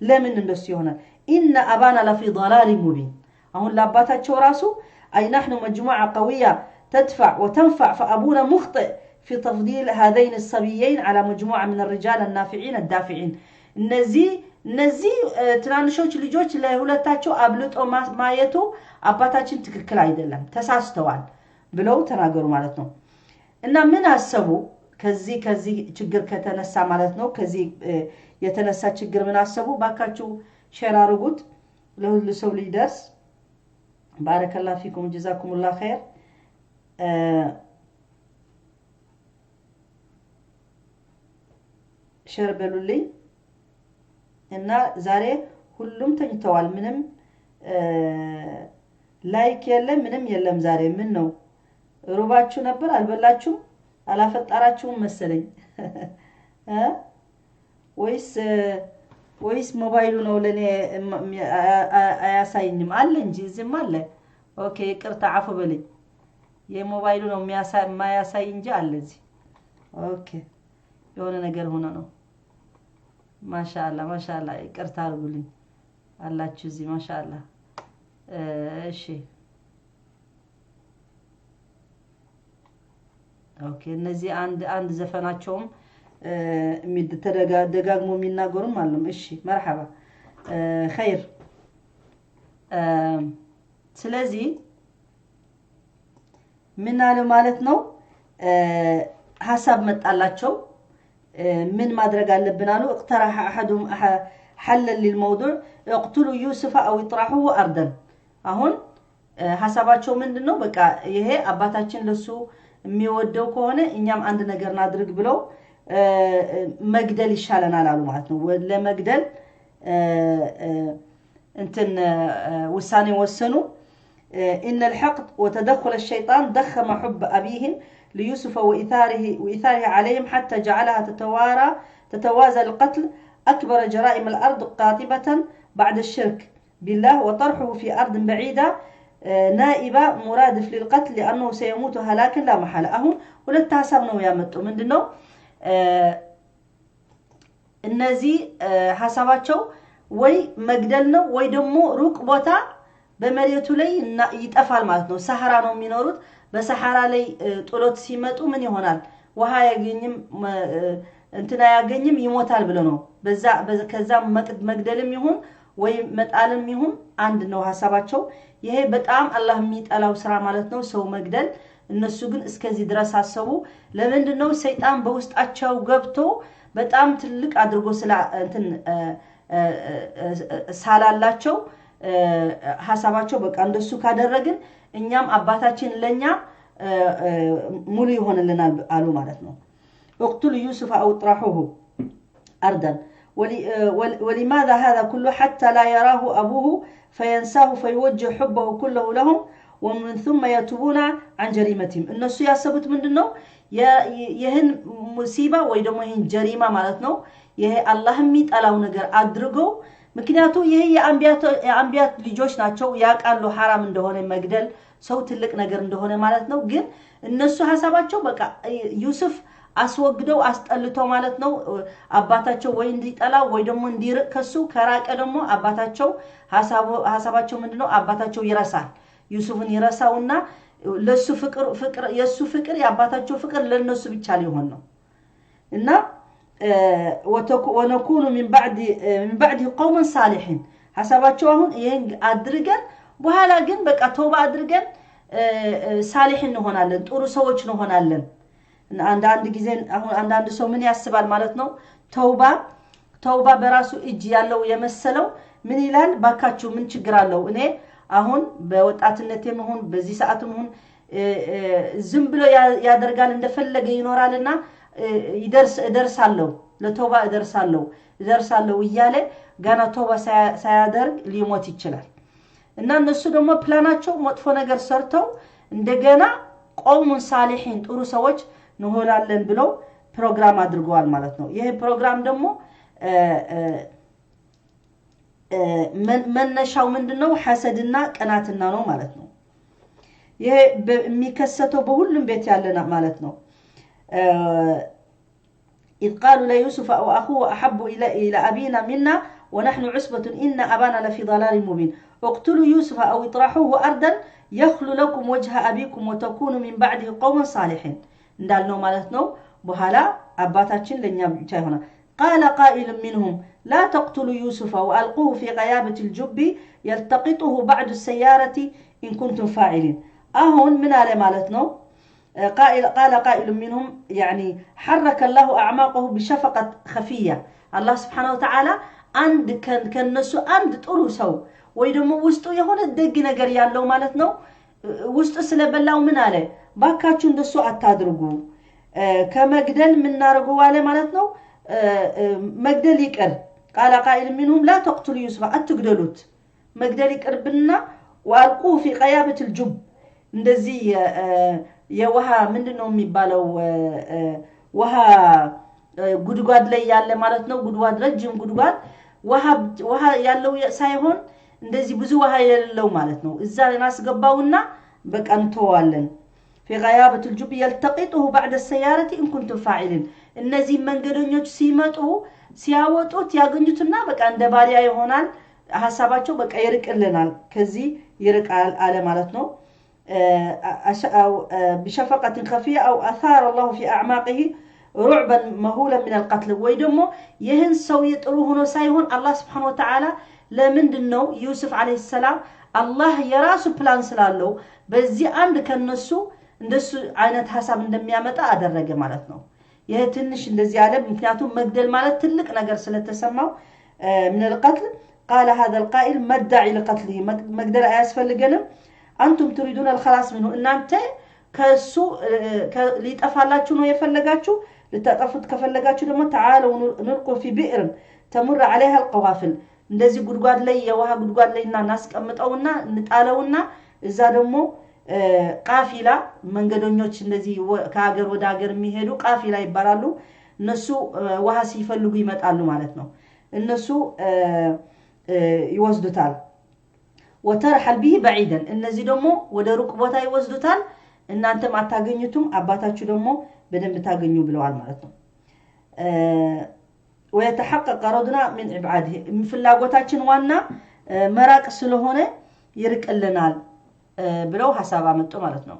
ለምን እንደሱ ይሆናል ان ابانا لفي ضلال مبين አሁን ለአባታቸው ራሱ اي نحن مجموعة قوية تدفع وتنفع فابونا مخطئ في تفضيل هذين الصبيين على مجموعة من الرجال النافعين الدافعين እነዚህ ትናንሾች ልጆች ለሁለታቸው አብልጦ ማየቱ አባታችን ትክክል አይደለም ተሳስተዋል ብለው ተናገሩ ማለት ነው እና ምን አሰቡ ከዚህ ችግር ከተነሳ ማለት ነው ከዚህ የተነሳ ችግር ምን አሰቡ ባካችሁ ሼር አድርጉት ለሁሉ ሰው ሊደርስ ባረከላሁ ፊኩም ጀዛኩሙላህ ኸይር ሼር በሉልኝ እና ዛሬ ሁሉም ተኝተዋል ምንም ላይክ የለም ምንም የለም ዛሬ ምን ነው ሩባችሁ ነበር አልበላችሁም አላፈጣራችሁም መሰለኝ ወይስ ሞባይሉ ነው ለኔ አያሳይኝም አለ እንጂ ዝም አለ ኦኬ ይቅርታ አፉ በልኝ የሞባይሉ ነው ማያሳይ እንጂ አለ እዚህ ኦኬ የሆነ ነገር ሆነ ነው ማሻአላ ይቅርታ አድርጉልኝ አላችሁ እዚህ ማሻአላ እሺ ኦኬ እነዚህ አንድ ዘፈናቸውም ደጋግሞ የሚናገሩም አለም እሺ መርሐባ ኸይር ስለዚህ ምን አለ ማለት ነው ሐሳብ መጣላቸው من ما درج على البنانو اقترح أحدهم حلا للموضوع اقتلوا يوسف أو يطرحوه أرضا أهون حساباتشو من دنو بقى يهي أباتاتشن لسو ميودو كونه إنيام عندنا قرنا درج بلو مقدل يشالنا على معلوماتنا ولا مقدل انتن وساني وسنو إن الحقد وتدخل الشيطان ضخم حب أبيهم ليوسف وإثاره عليهم حتى جعلها تتوازى القتل أكبر جرائم الأرض قاطبة بعد الشرك بالله وطرحه في أرض بعيدة نائبة مرادف للقتل لأنه سيموت هلاكا لا محالة أهون ሁለት ሐሳብ ነው ያመጡ ምንድነው እነዚህ ሐሳባቸው ወይ መግደል ነው ወይ ደግሞ ሩቅ ቦታ በመሬቱ ላይ ይጠፋል ማለት ነው ሰሐራ ነው የሚኖሩት በሰሐራ ላይ ጥሎት ሲመጡ ምን ይሆናል ውሃ ያገኝም እንትና ያገኝም ይሞታል ብለ ነው በዛ ከዛ መግደልም ይሁን ወይ መጣልም ይሁን አንድ ነው ሐሳባቸው ይሄ በጣም አላህ የሚጠላው ስራ ማለት ነው ሰው መግደል እነሱ ግን እስከዚህ ድረስ አሰቡ ለምንድነው ሰይጣን በውስጣቸው ገብቶ በጣም ትልቅ አድርጎ ስለ እንትን ሳላላቸው ሐሳባቸው በቃ እንደሱ ካደረግን እኛም አባታችን ለኛ ሙሉ ይሆንልናል አሉ ማለት ነው اقتلوا يوسف او اطرحوه ارضا ولماذا هذا كله حتى لا يراه ابوه فينساه فيوجه حبه كله لهم ومن ثم يتوبون عن جريمتهم الناس يحسبوت ምንድነው ይሄን ሙሲባ ወይ ደግሞ ይሄን ጀሪማ ማለት ነው ይሄ አላህ የሚጠላው ነገር አድርገው ምክንያቱ ይሄ የአንቢያት ልጆች ናቸው ያቃሉ حرام እንደሆነ መግደል ሰው ትልቅ ነገር እንደሆነ ማለት ነው ግን እነሱ ሐሳባቸው በቃ ዩሱፍ አስወግደው አስጠልተው ማለት ነው አባታቸው ወይ እንዲጠላው ወይ ደግሞ እንዲርቅ ከሱ ከራቀ ደግሞ አባታቸው ሐሳባቸው ምንድነው አባታቸው ይረሳል ዩሱፍን ይረሳውና ለሱ ፍቅር የሱ ፍቅር ያባታቸው ፍቅር ለነሱ ብቻ ሊሆን ነው እና ونكون من بعد قوم صالحين ሐሳባቸው አሁን ይሄን አድርገን በኋላ ግን በቃ ተውባ አድርገን ሳሊህ እንሆናለን ጥሩ ሰዎች እንሆናለን አንድ ጊዜ አሁን አንድ ሰው ምን ያስባል ማለት ነው ተውባ በራሱ እጅ ያለው የመሰለው ምን ይላል ባካችሁ ምን ችግር አለው እኔ አሁን በወጣትነቴም ሆን በዚህ ሰዓትም ሆን ዝም ብሎ ያደርጋል እንደፈለገ ይኖራልና ይደርሳለው ለተውባ ይደርሳለው ይያለ ገና ተውባ ሳያደርግ ሊሞት ይችላል እና እነሱ ደግሞ ፕላናቸው መጥፎ ነገር ሰርተው እንደገና ቆሙን ሳሊሂን ጥሩ ሰዎች እንሆናለን ብለው ፕሮግራም አድርገዋል ማለት ነው ይሄ ፕሮግራም ደግሞ መነሻው ምንድነው ሐሰድና ቀናትና ነው ማለት ነው ይሄ የሚከሰተው በሁሉም ቤት ያለና ማለት ነው إذ قالوا ليوسف أو أخوه أحب إلى أبينا منا ونحن عصبة إن أبانا لفي ضلال مبين اقتلوا يوسف أو اطرحوه أرضا يخل لكم وجه أبيكم وتكونوا من بعده قوما صالحين ندالنو مالتنو بحالا أباتاتشن لن يبتاي هنا قال قائل منهم لا تقتلوا يوسف وألقوه في غيابة الجب يلتقطه بعد السيارة إن كنتم فاعلين أهون من على مالتنو قال قائل منهم يعني حرك الله أعماقه بشفقة خفية الله سبحانه وتعالى عند كان نسو عند طروسو ويدمو وسطو يهون الدق نجر يالله مالتنو وسطو سلبلاو من عليه باكاتشون دسو أتادرقو كمجدل من نارقو عليه مالتنو مجدل يكر قال قائل منهم لا تقتلوا يوسف أتقدلوت مجدل يكر بنا وألقوه في غيابة الجب እንደዚህ የውሃ ምንድነው የሚባለው ውሃ ጉድጓድ ላይ ያለ ማለት ነው ጉድጓድ ረጅም ጉድጓድ ውሃ ያለው ሳይሆን እንደዚህ ብዙ ውሃ የሌለው ማለት ነው እዛ ለናስገባውና በቀንተዋለን في غيابة الجب يلتقطه بعد السيارة إن كنتم فاعلين እነዚህ መንገደኞች ሲመጡ ሲያወጡት ያገኙትና በቃ እንደ ባሪያ ይሆናል ሐሳባቸው በቃ ይርቅልናል ከዚህ ይርቃል አለ ማለት ነው أو بشفقة خفية أو أثار الله في أعماقه رعبا مهولا من القتل ويدمو يهن سوية روحنا سايهون الله سبحانه وتعالى لمن دنو يوسف عليه السلام الله يراسو بلان سلالو بزي عندك النسو እንደሱ አይነት ሐሳብ እንደሚያመጣ አደረገ ማለት ነው ይሄ ትንሽ እንደዚህ ያለ ምክንያቱም መግደል ማለት ትልቅ ነገር ስለተሰማው من القتل قال هذا القائل مدعي لقتله مقدر አያስፈልገንም አንቱም ትሪዱን الخلاص منه እናንተ ከሱ ሊጠፋላችሁ ነው የፈለጋችሁ ልታጠፉት ከፈለጋችሁ ደግሞ تعالوا نلقوا في بئر تمر عليها القوافل እንደዚህ ጉድጓድ ላይ የውሃ ጉድጓድ ላይ እናስቀምጠውና እንጣለውና እዛ ደግሞ ቃፊላ መንገደኞች እንደዚህ ከሀገር ወደ ሀገር የሚሄዱ ቃፊላ ይባላሉ እነሱ ውሃ ሲፈልጉ ይመጣሉ ማለት ነው እነሱ ይወስዱታል وترحل به بعيدا እነዚህ ደግሞ ወደ ሩቅ ቦታ ይወስዱታል እናንተም አታገኙትም አባታችሁ ደግሞ በደንብ ታገኙ ብለዋል ማለት ነው ويتحقق قرضنا من ابعاده ፍላጎታችን ዋና መራቅ ስለሆነ ይርቅልናል ብለው ሐሳብ አመጡ ማለት ነው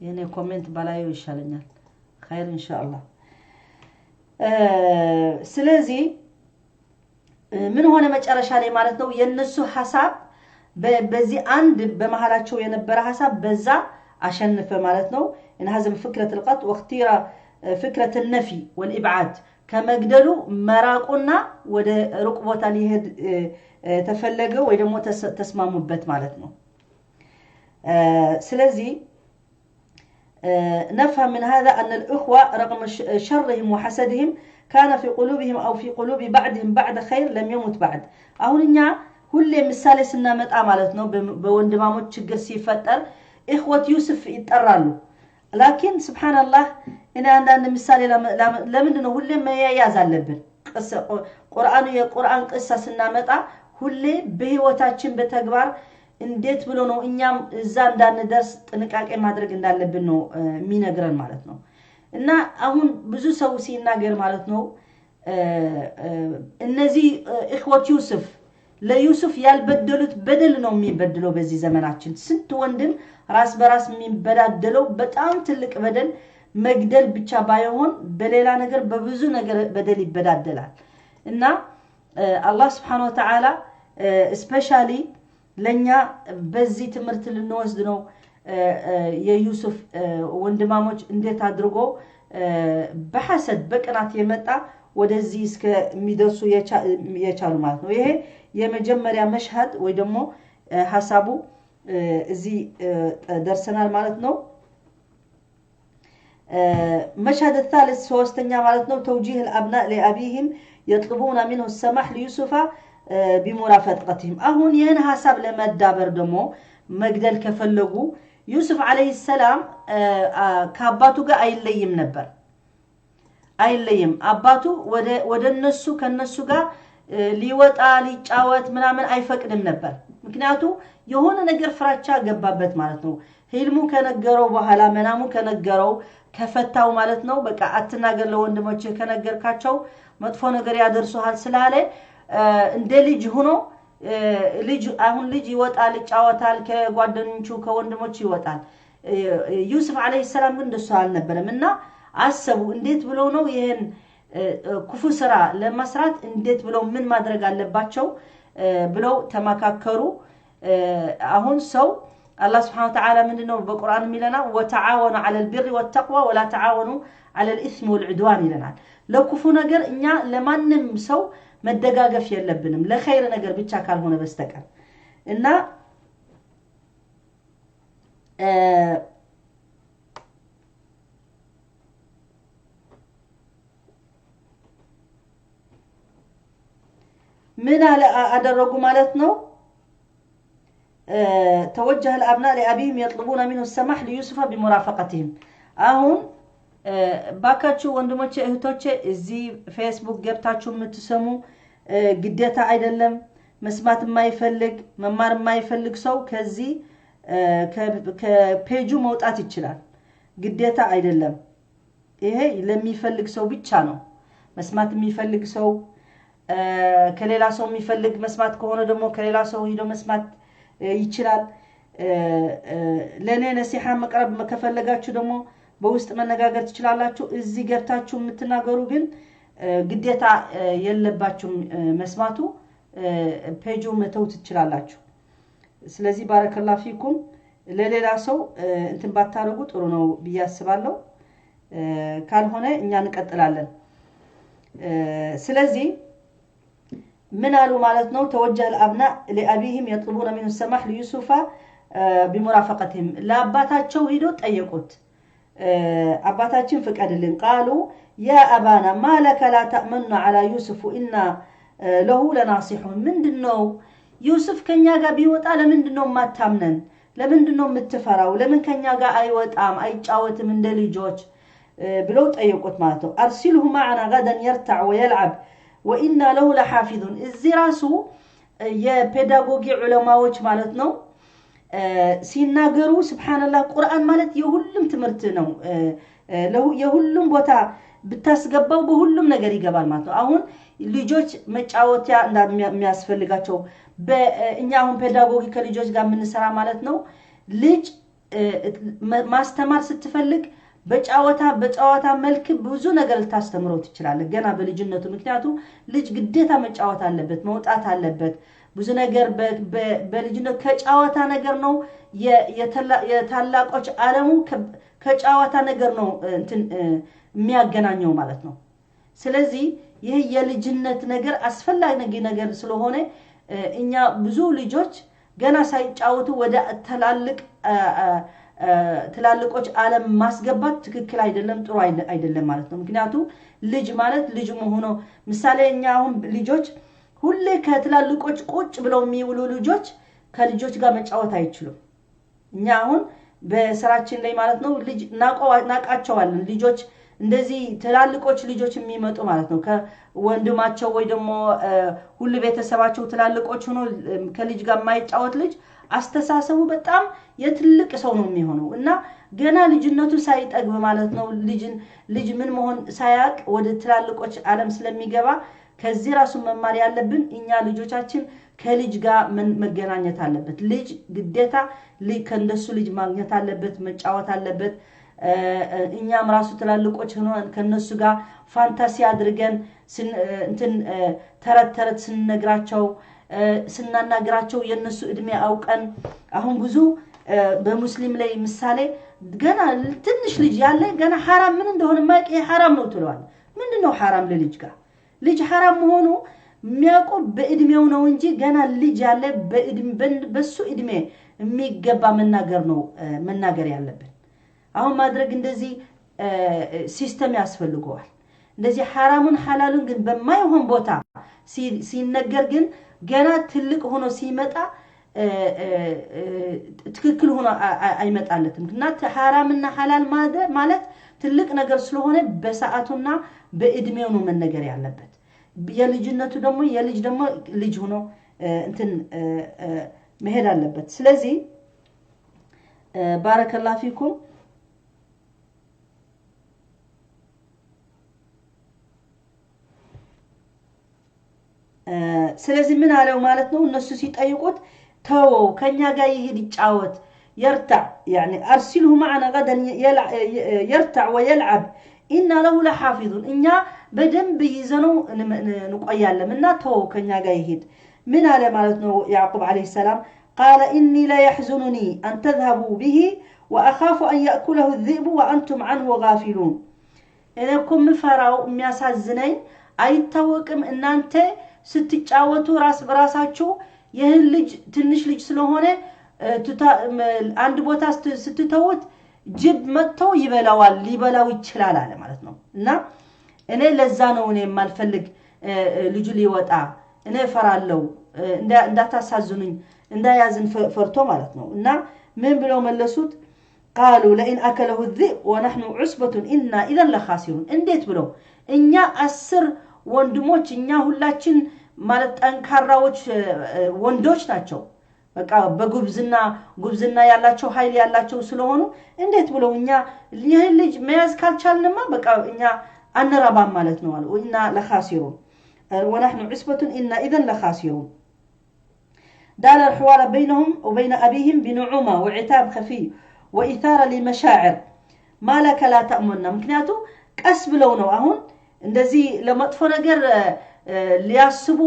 የኔ ኮሜንት ባላዩ ይሻለኛል خير ان شاء الله ስለዚህ ምን ሆነ መጨረሻ ላይ ማለት ነው የነሱ ሐሳብ በዚህ አንድ በመሐላቸው የነበረ ሐሳብ በዛ አሸነፈ ማለት ነው ان هذا فكره القط واختيار فكره النفي والابعاد ከመግደሉ መራቁና ወደ ሩቅ ቦታ ሊሄድ ተፈለገው ወይ ደግሞ ተስማሙበት ማለት ነው ስለዚህ نفهم من هذا أن الأخوة رغم شرهم وحسدهم كان في قلوبهم أو في قلوب بعضهم بعد خير لم يمت بعد أهونيا كل مثال سنة متى مالتنا بوندمامو تشجر سيفتر إخوة يوسف يتقرالو لكن سبحان الله إن عندنا مثال لمن إنه كل ما يزال لبن قصة قرآن قصة سنة متى كل بهوتاتشين بتكبر እንዴት ብሎ ነው እኛም እዛ እንዳንደርስ ጥንቃቄ ማድረግ እንዳለብን ነው ሚነግረን ማለት ነው እና አሁን ብዙ ሰው ሲናገር ማለት ነው እነዚህ ኢኽወት ዩሱፍ ለዩሱፍ ያልበደሉት በደል ነው የሚበድለው በዚህ ዘመናችን ስንት ወንድም ራስ በራስ የሚበዳደለው በጣም ትልቅ በደል መግደል ብቻ ባይሆን በሌላ ነገር በብዙ ነገር በደል ይበዳደላል እና አላህ Subhanahu Wa Ta'ala especially ለኛ በዚህ ትምርት ልንወስድ ነው የዩሱፍ ወንድማሞች እንዴት አድርጎ በሐሰድ በቅናት የመጣ ወደዚህ እስከ ሚደርሱ የቻሉ ማለት ነው ይሄ የመጀመሪያ መሽሃድ ወይ ደግሞ ሐሳቡ እዚህ ደርሰናል ማለት ነው مشهد الثالث ሶስተኛ ማለት ነው توجيه الابناء لابيهم يطلبون منه السماح ليوسف بمرافقتهم አሁን ይሄን ሐሳብ ለመዳበር ደግሞ መግደል ከፈለጉ ዩሱፍ አለይሂ ሰላም ከአባቱ ጋር አይለይም ነበር አይለይም አባቱ ወደነሱ ከነሱ ጋር ሊወጣ ሊጫወት ምናምን አይፈቅድም ነበር ምክንያቱም የሆነ ነገር ፍራቻ ገባበት ማለት ነው ህልሙ ከነገረው በኋላ መናሙ ከነገረው ከፈታው ማለት ነው በቃ አትናገር ለወንድሞች ከነገርካቸው መጥፎ ነገር ያደርሱሃል ስላለ እንደ ልጅ ሆኖ ልጅ አሁን ልጅ ይወጣል ይጫወታል ከጓደኞቹ ከወንድሞቹ ይወጣል ዩሱፍ አለይሂ ሰላም ግን እንደሱ አልነበረምና አሰቡ እንዴት ብሎ ነው ይሄን ክፉ ስራ ለመስራት እንዴት ብሎ ምን ማድረግ አለባቸው ብለው ተማካከሩ አሁን ሰው الله سبحانه وتعالى منه بالقرآن ميلنا وتعاونوا على البر والتقوى ولا تعاونوا على الإثم والعدوان لنا لو كفو نجر إنيا لمنم سو مدقاقف يلبنم لا خير نجر بيتشاكال هنا بستكر إننا من أدرجوا مالتنا توجه الأبناء لأبيهم يطلبون منه السماح ليوسف بمرافقتهم أهون باكاتشو وندموتش اهتوتش ازي فيسبوك جبتاتشو متسمو قديتا ايدلم مسمات ما يفلق ممار ما يفلق سو كزي كبيجو موتات يتشلال قديتا ايدلم ايه لم يفلق سو بيتشانو مسمات ما يفلق سو كليلا سو يفلق مسمات كهونو دمو كليلا سو يدو مسمات ይችላል ለኔ ነሲሃ መቅረብ ከፈለጋችሁ ደግሞ በውስጥ መነጋገር ትችላላችሁ እዚህ ገብታችሁ የምትናገሩ ግን ግዴታ የለባችሁ መስማቱ ፔጁ መተው ትችላላችሁ ስለዚህ ባረከላሁ ፊኩም ለሌላ ሰው እንትን ባታረጉ ጥሩ ነው ብያስባለሁ ካልሆነ እኛ እንቀጥላለን ስለዚህ من قالوا مالتنا توجه الأبناء لأبيهم يطلبون منه السماح ليوسف بمرافقتهم لا أباتاتشو هيدو تأيقوت أباتاتشن فكادلين قالوا يا أبانا ما لك لا تأمن على يوسف إنا له لناصحون من دنو يوسف كان ياغا بيوت على من دنو ما تامنن لمن دنو متفراو لمن كان ياغا أي وطعام أي تشاوت من دلي جوج بلو تأيقوت مالتو أرسله معنا غدا يرتع ويلعب وإنا له لحافظون الزراسو የፔዳጎጊ ዑለማዎች ማለት ነው ሲናገሩ ሱብሃንአላህ ቁርአን ማለት የሁሉም ትምህርት ነው የሁሉም ቦታ ብታስገባው በሁሉም ነገር ይገባል ማለት ነው አሁን ልጆች መጫወቻ እንደሚያስፈልጋቸው በእኛ አሁን ፔዳጎጊ ከልጆች ጋር ምን ሰራ ማለት ነው ልጅ ማስተማር ስትፈልግ በጫወታ መልክ ብዙ ነገር ልታስተምረው ትችላለህ ገና በልጅነቱ ምክንያቱም ልጅ ግዴታ መጫወት አለበት መውጣት አለበት ብዙ ነገር በልጅነቱ ከጫወታ ነገር ነው የታላቆች ዓለሙ ከጫወታ ነገር ነው እንትን የሚያገናኘው ማለት ነው ስለዚህ ይሄ የልጅነት ነገር አስፈላጊ ነገር ስለሆነ እኛ ብዙ ልጆች ገና ሳይጫወቱ ወደ ትላልቆች ዓለም ማስገባት ትክክል አይደለም ጥሩ አይደለም ማለት ነው ምክንያቱም ልጅ ማለት ልጅ መሆኑ ምሳሌ እኛ አሁን ልጆች ሁሌ ከትላልቆች ቁጭ ብለው የሚውሉ ልጆች ከልጆች ጋር መጫወት አይችሉም እኛ አሁን በስራችን ላይ ማለት ነው ልጅ ናቃቸዋለን ልጆች እንደዚህ ትላልቆች ልጆች የሚመጡ ማለት ነው ከወንድማቸው ወይ ደግሞ ሁሉ ቤተሰባቸው ትላልቆች ሆኖ ከልጅ ጋር ማይጫወት ልጅ አስተሳሰቡ በጣም የትልቅ ሰው ነው የሚሆነው እና ገና ልጅነቱ ሳይጠግብ ማለት ነው ልጅ ምን መሆን ሳያቅ ወደ ትላልቆች ዓለም ስለሚገባ ከዚህ ራሱ መማር ያለብን እኛ ልጆቻችን ከልጅ ጋር መገናኘት አለበት ልጅ ግዴታ ከእንደሱ ልጅ ማግኘት አለበት መጫወት አለበት እኛም ራሱ ትላልቆች ሆነን ከነሱ ጋር ፋንታሲ አድርገን እንትን ተረት ስንነግራቸው ስናናግራቸው የነሱ እድሜ አውቀን አሁን ብዙ በሙስሊም ላይ ምሳሌ ገና ትንሽ ልጅ ያለ ገና حرام ምን እንደሆነ ማይቅ حرام ነው ትሏል ምንድነው حرام ለልጅ ጋር ልጅ حرام መሆኑ የሚያውቀው በእድሜው ነው እንጂ ገና ልጅ ያለ በሱ እድሜ የሚገባ መናገር ያለበት አሁን ማድረግ እንደዚህ ሲስተም ያስፈልገዋል እንደዚህ حرامን حلالን ግን በማይሆን ቦታ ሲነገር ግን ገና ትልቅ ሆኖ ሲመጣ ትክክል ሆኖ አይመጣለትም እና حرامና حلال ማለት ትልቅ ነገር ስለሆነ በሰዓቱና በእድሜው ነው መነገር ያለበት የልጅነቱ ደግሞ የልጅ ደግሞ ልጅ ሆኖ እንትን መሄድ አለበት ስለዚህ ባረከላሁ ፊኩም ስለዚህ ምን አለው ማለት ነው እነሱ ሲጠይቁት ተው ከኛ ጋር ይሄድ ይጫወት يرتع يعني ارسله معنا غدا يرتع ويلعب ان له لحافظ اننا بدنب يزنو نقيالمنا تو كنيا غا يهيد من على مالتنا يعقوب عليه السلام قال اني لا يحزنني ان تذهبوا به واخاف ان ياكله الذئب وانتم عنه غافلون انكم مفراو የሚያሳዝነኝ አይታወቅም እናንተ ስትጫወቱ ራስ በራሳችሁ ይህን ልጅ ትንሽ ልጅ ስለሆነ አንድ ቦታ ስትተውት ጅብ መጥቶ ሊበላው ይችላል አለ ማለት ነው እና እኔ ለዛ ነው እኔ ማልፈልግ ልጁ ሊወጣ እኔ ፈራለው እንዳታሳዝኑኝ እንዳያዝን ፈርቶ ማለት ነው እና ምን ብለው መለሱት قالوا لئن اكله الذئب ونحن عصبة إنا اذا لخاسرون እንዴት ብለው እኛ 10 ወንድሞች እኛ ሁላችን ማለት ጠንካራዎች ወንዶች ናቸው በቃ በጉብዝና ያላቸው ኃይል ያላቸው ስለሆኑ እንዴት ብለው እኛ ይሄ ልጅ መያዝ ካልቻልንማ በቃ እኛ አንራባም ማለት ነው አሉ እና ለኻሲሩን ونحن عصبة إنا إذا لخاسرون دار الحوار بينهم وبين أبيهم بنعومة وعتاب خفي وإثارة لمشاعر ما لك لا تأمننا مكنياتو كسب لونه أهون እንደዚህ ለመጥፎ ነገር ሊያስቡ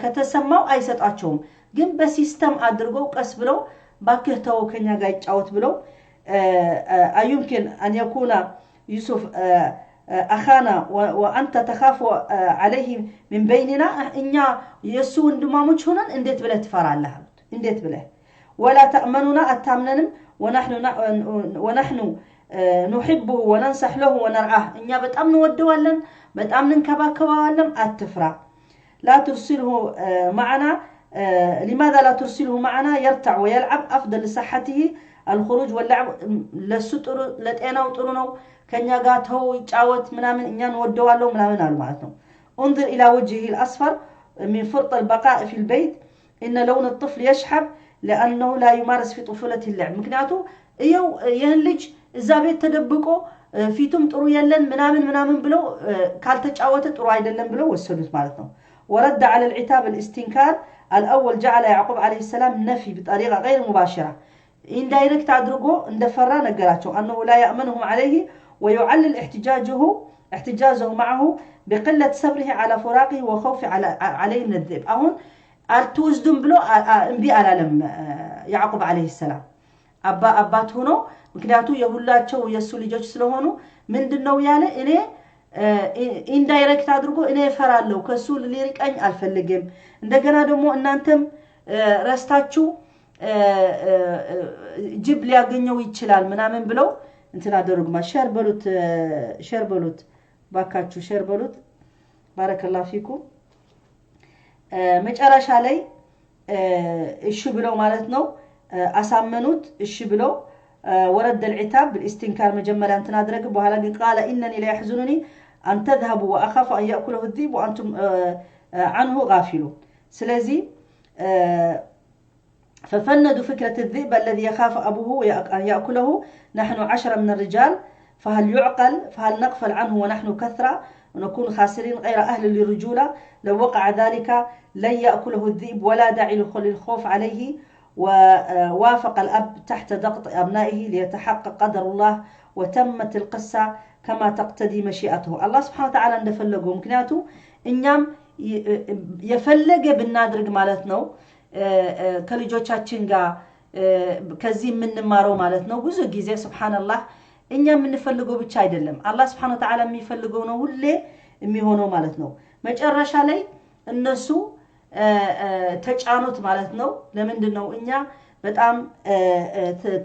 ከተሰማው አይሰጣቸውም ግን በሲስተም አድርገው ቀስ ብለው ባክህ ተው ከኛ ጋር ይጫወት ብለው أيمكن أن يكون يوسف أخانا وأنت تخاف عليه من بيننا إننا يسو اندماموش هنا انديت بله تفرع انديت بله ولا تأمننا التامنن ونحن نحبه وننصح له ونرعاه إننا بتأمن ودوالن بتأمن كباكبوالن أتفرع لا ترسله معنا لماذا لا ترسله معنا يرتع ويلعب أفضل لصحته الخروج واللعب للسطر لتأنا وطرنو كان يقاته يتعوت منامن إننا نودوالو منامن المعتنو انظر إلى وجهه الأصفر من فرط البقاء في البيت إن لون الطفل يشحب لأنه لا يمارس في طفولة اللعب مكنياتو إيو يهلج الزابيت تدبقو فيتم طرو يلن منامن بلو كالتجاوت طرو ايدلن بلو وسدوت معناتنا ورد على العتاب الاستنكار الأول جعل يعقوب عليه السلام نفي بطريقة غير مباشرة إن دايركت أدرجو اندفرا نقراته أنه لا يأمنهم عليه ويعلل احتجازه معه بقلة صبره على فراقه وخوف عليه من الذئب أهون التوزدن بلو انبي على لم يعقوب عليه السلام أبات هنا مكنياتو يهولاچو የሱ ልጆች ስለሆኑ ምንድነው ያለ እኔ ኢንዳይሬክት አድርጎ እኔ ፈራለሁ ከሱ ሊርቀኝ አልፈልግም እንደገና ደግሞ እናንተም ረስታችሁ ጅብ ሊያገኘው ይችላል ምናምን ብለው እንትን አደረጉማ ሼር በሉት ባካችሁ ሼር በሉት ባረከላሁ ፊኩም መጨረሻ ላይ እሺ ብለው ማለት ነው አሳመኑት እሺ ብለው ورد العتاب بالاستنكار مجملا انت نادرك بحالا قال انني لا يحزنني ان تذهبوا واخاف ان ياكله الذئب وانتم عنه غافلون سلازي ففندوا فكرة الذئب الذي يخاف ابوه ان ياكله نحن 10 من الرجال فهل يعقل فهل نغفل عنه ونحن كثرة ونكون خاسرين غير اهل للرجولة لو وقع ذلك لن ياكله الذئب ولا داعي للخوف عليه ووافق الأب تحت ضغط أبنائه ليتحقق قدر الله وتمت القصة كما تقتضي مشيئته الله سبحانه وتعالى اندفلقه مكنياته إنيام يفلق بالنادرق مالتنا كالجوچاچن غا كزي من مارو مالتنا ብዙ ጊዜ سبحان الله إنيام منفلقه ብቻ አይደለም الله سبحانه وتعالى የሚፈልገው ነው ሁሌ የሚሆነው ማለት ነው መጨረሻ ላይ እነሱ ተጫኑት ማለት ነው ለምንድነው እኛ በጣም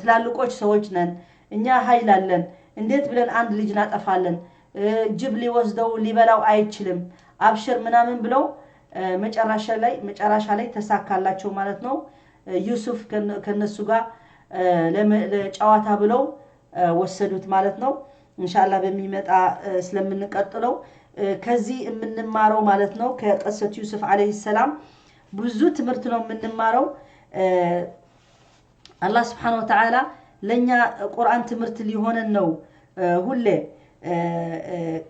ትላልቆች ሰዎች ነን እኛ ኃይል አለን እንዴት ብለን አንድ ልጅ ናጠፋለን ጅብ ሊወስደው ሊበላው አይችልም አብሽር ምናምን ብለው መጨረሻ ላይ ተሳካላቸው ማለት ነው ዩሱፍ ከነሱ ጋር ለጨዋታ ብለው ወሰዱት ማለት ነው ኢንሻአላህ በሚመጣ ስለምንቀጥለው ከዚህ የምንማረው ማለት ነው ከቀሰት ዩሱፍ አለይሂ ሰላም ብዙ ትምርት ነው የምንማረው አላህ Subhanahu Wa Ta'ala ለኛ ቁርአን ትምርት ሊሆነን ነው ሁሌ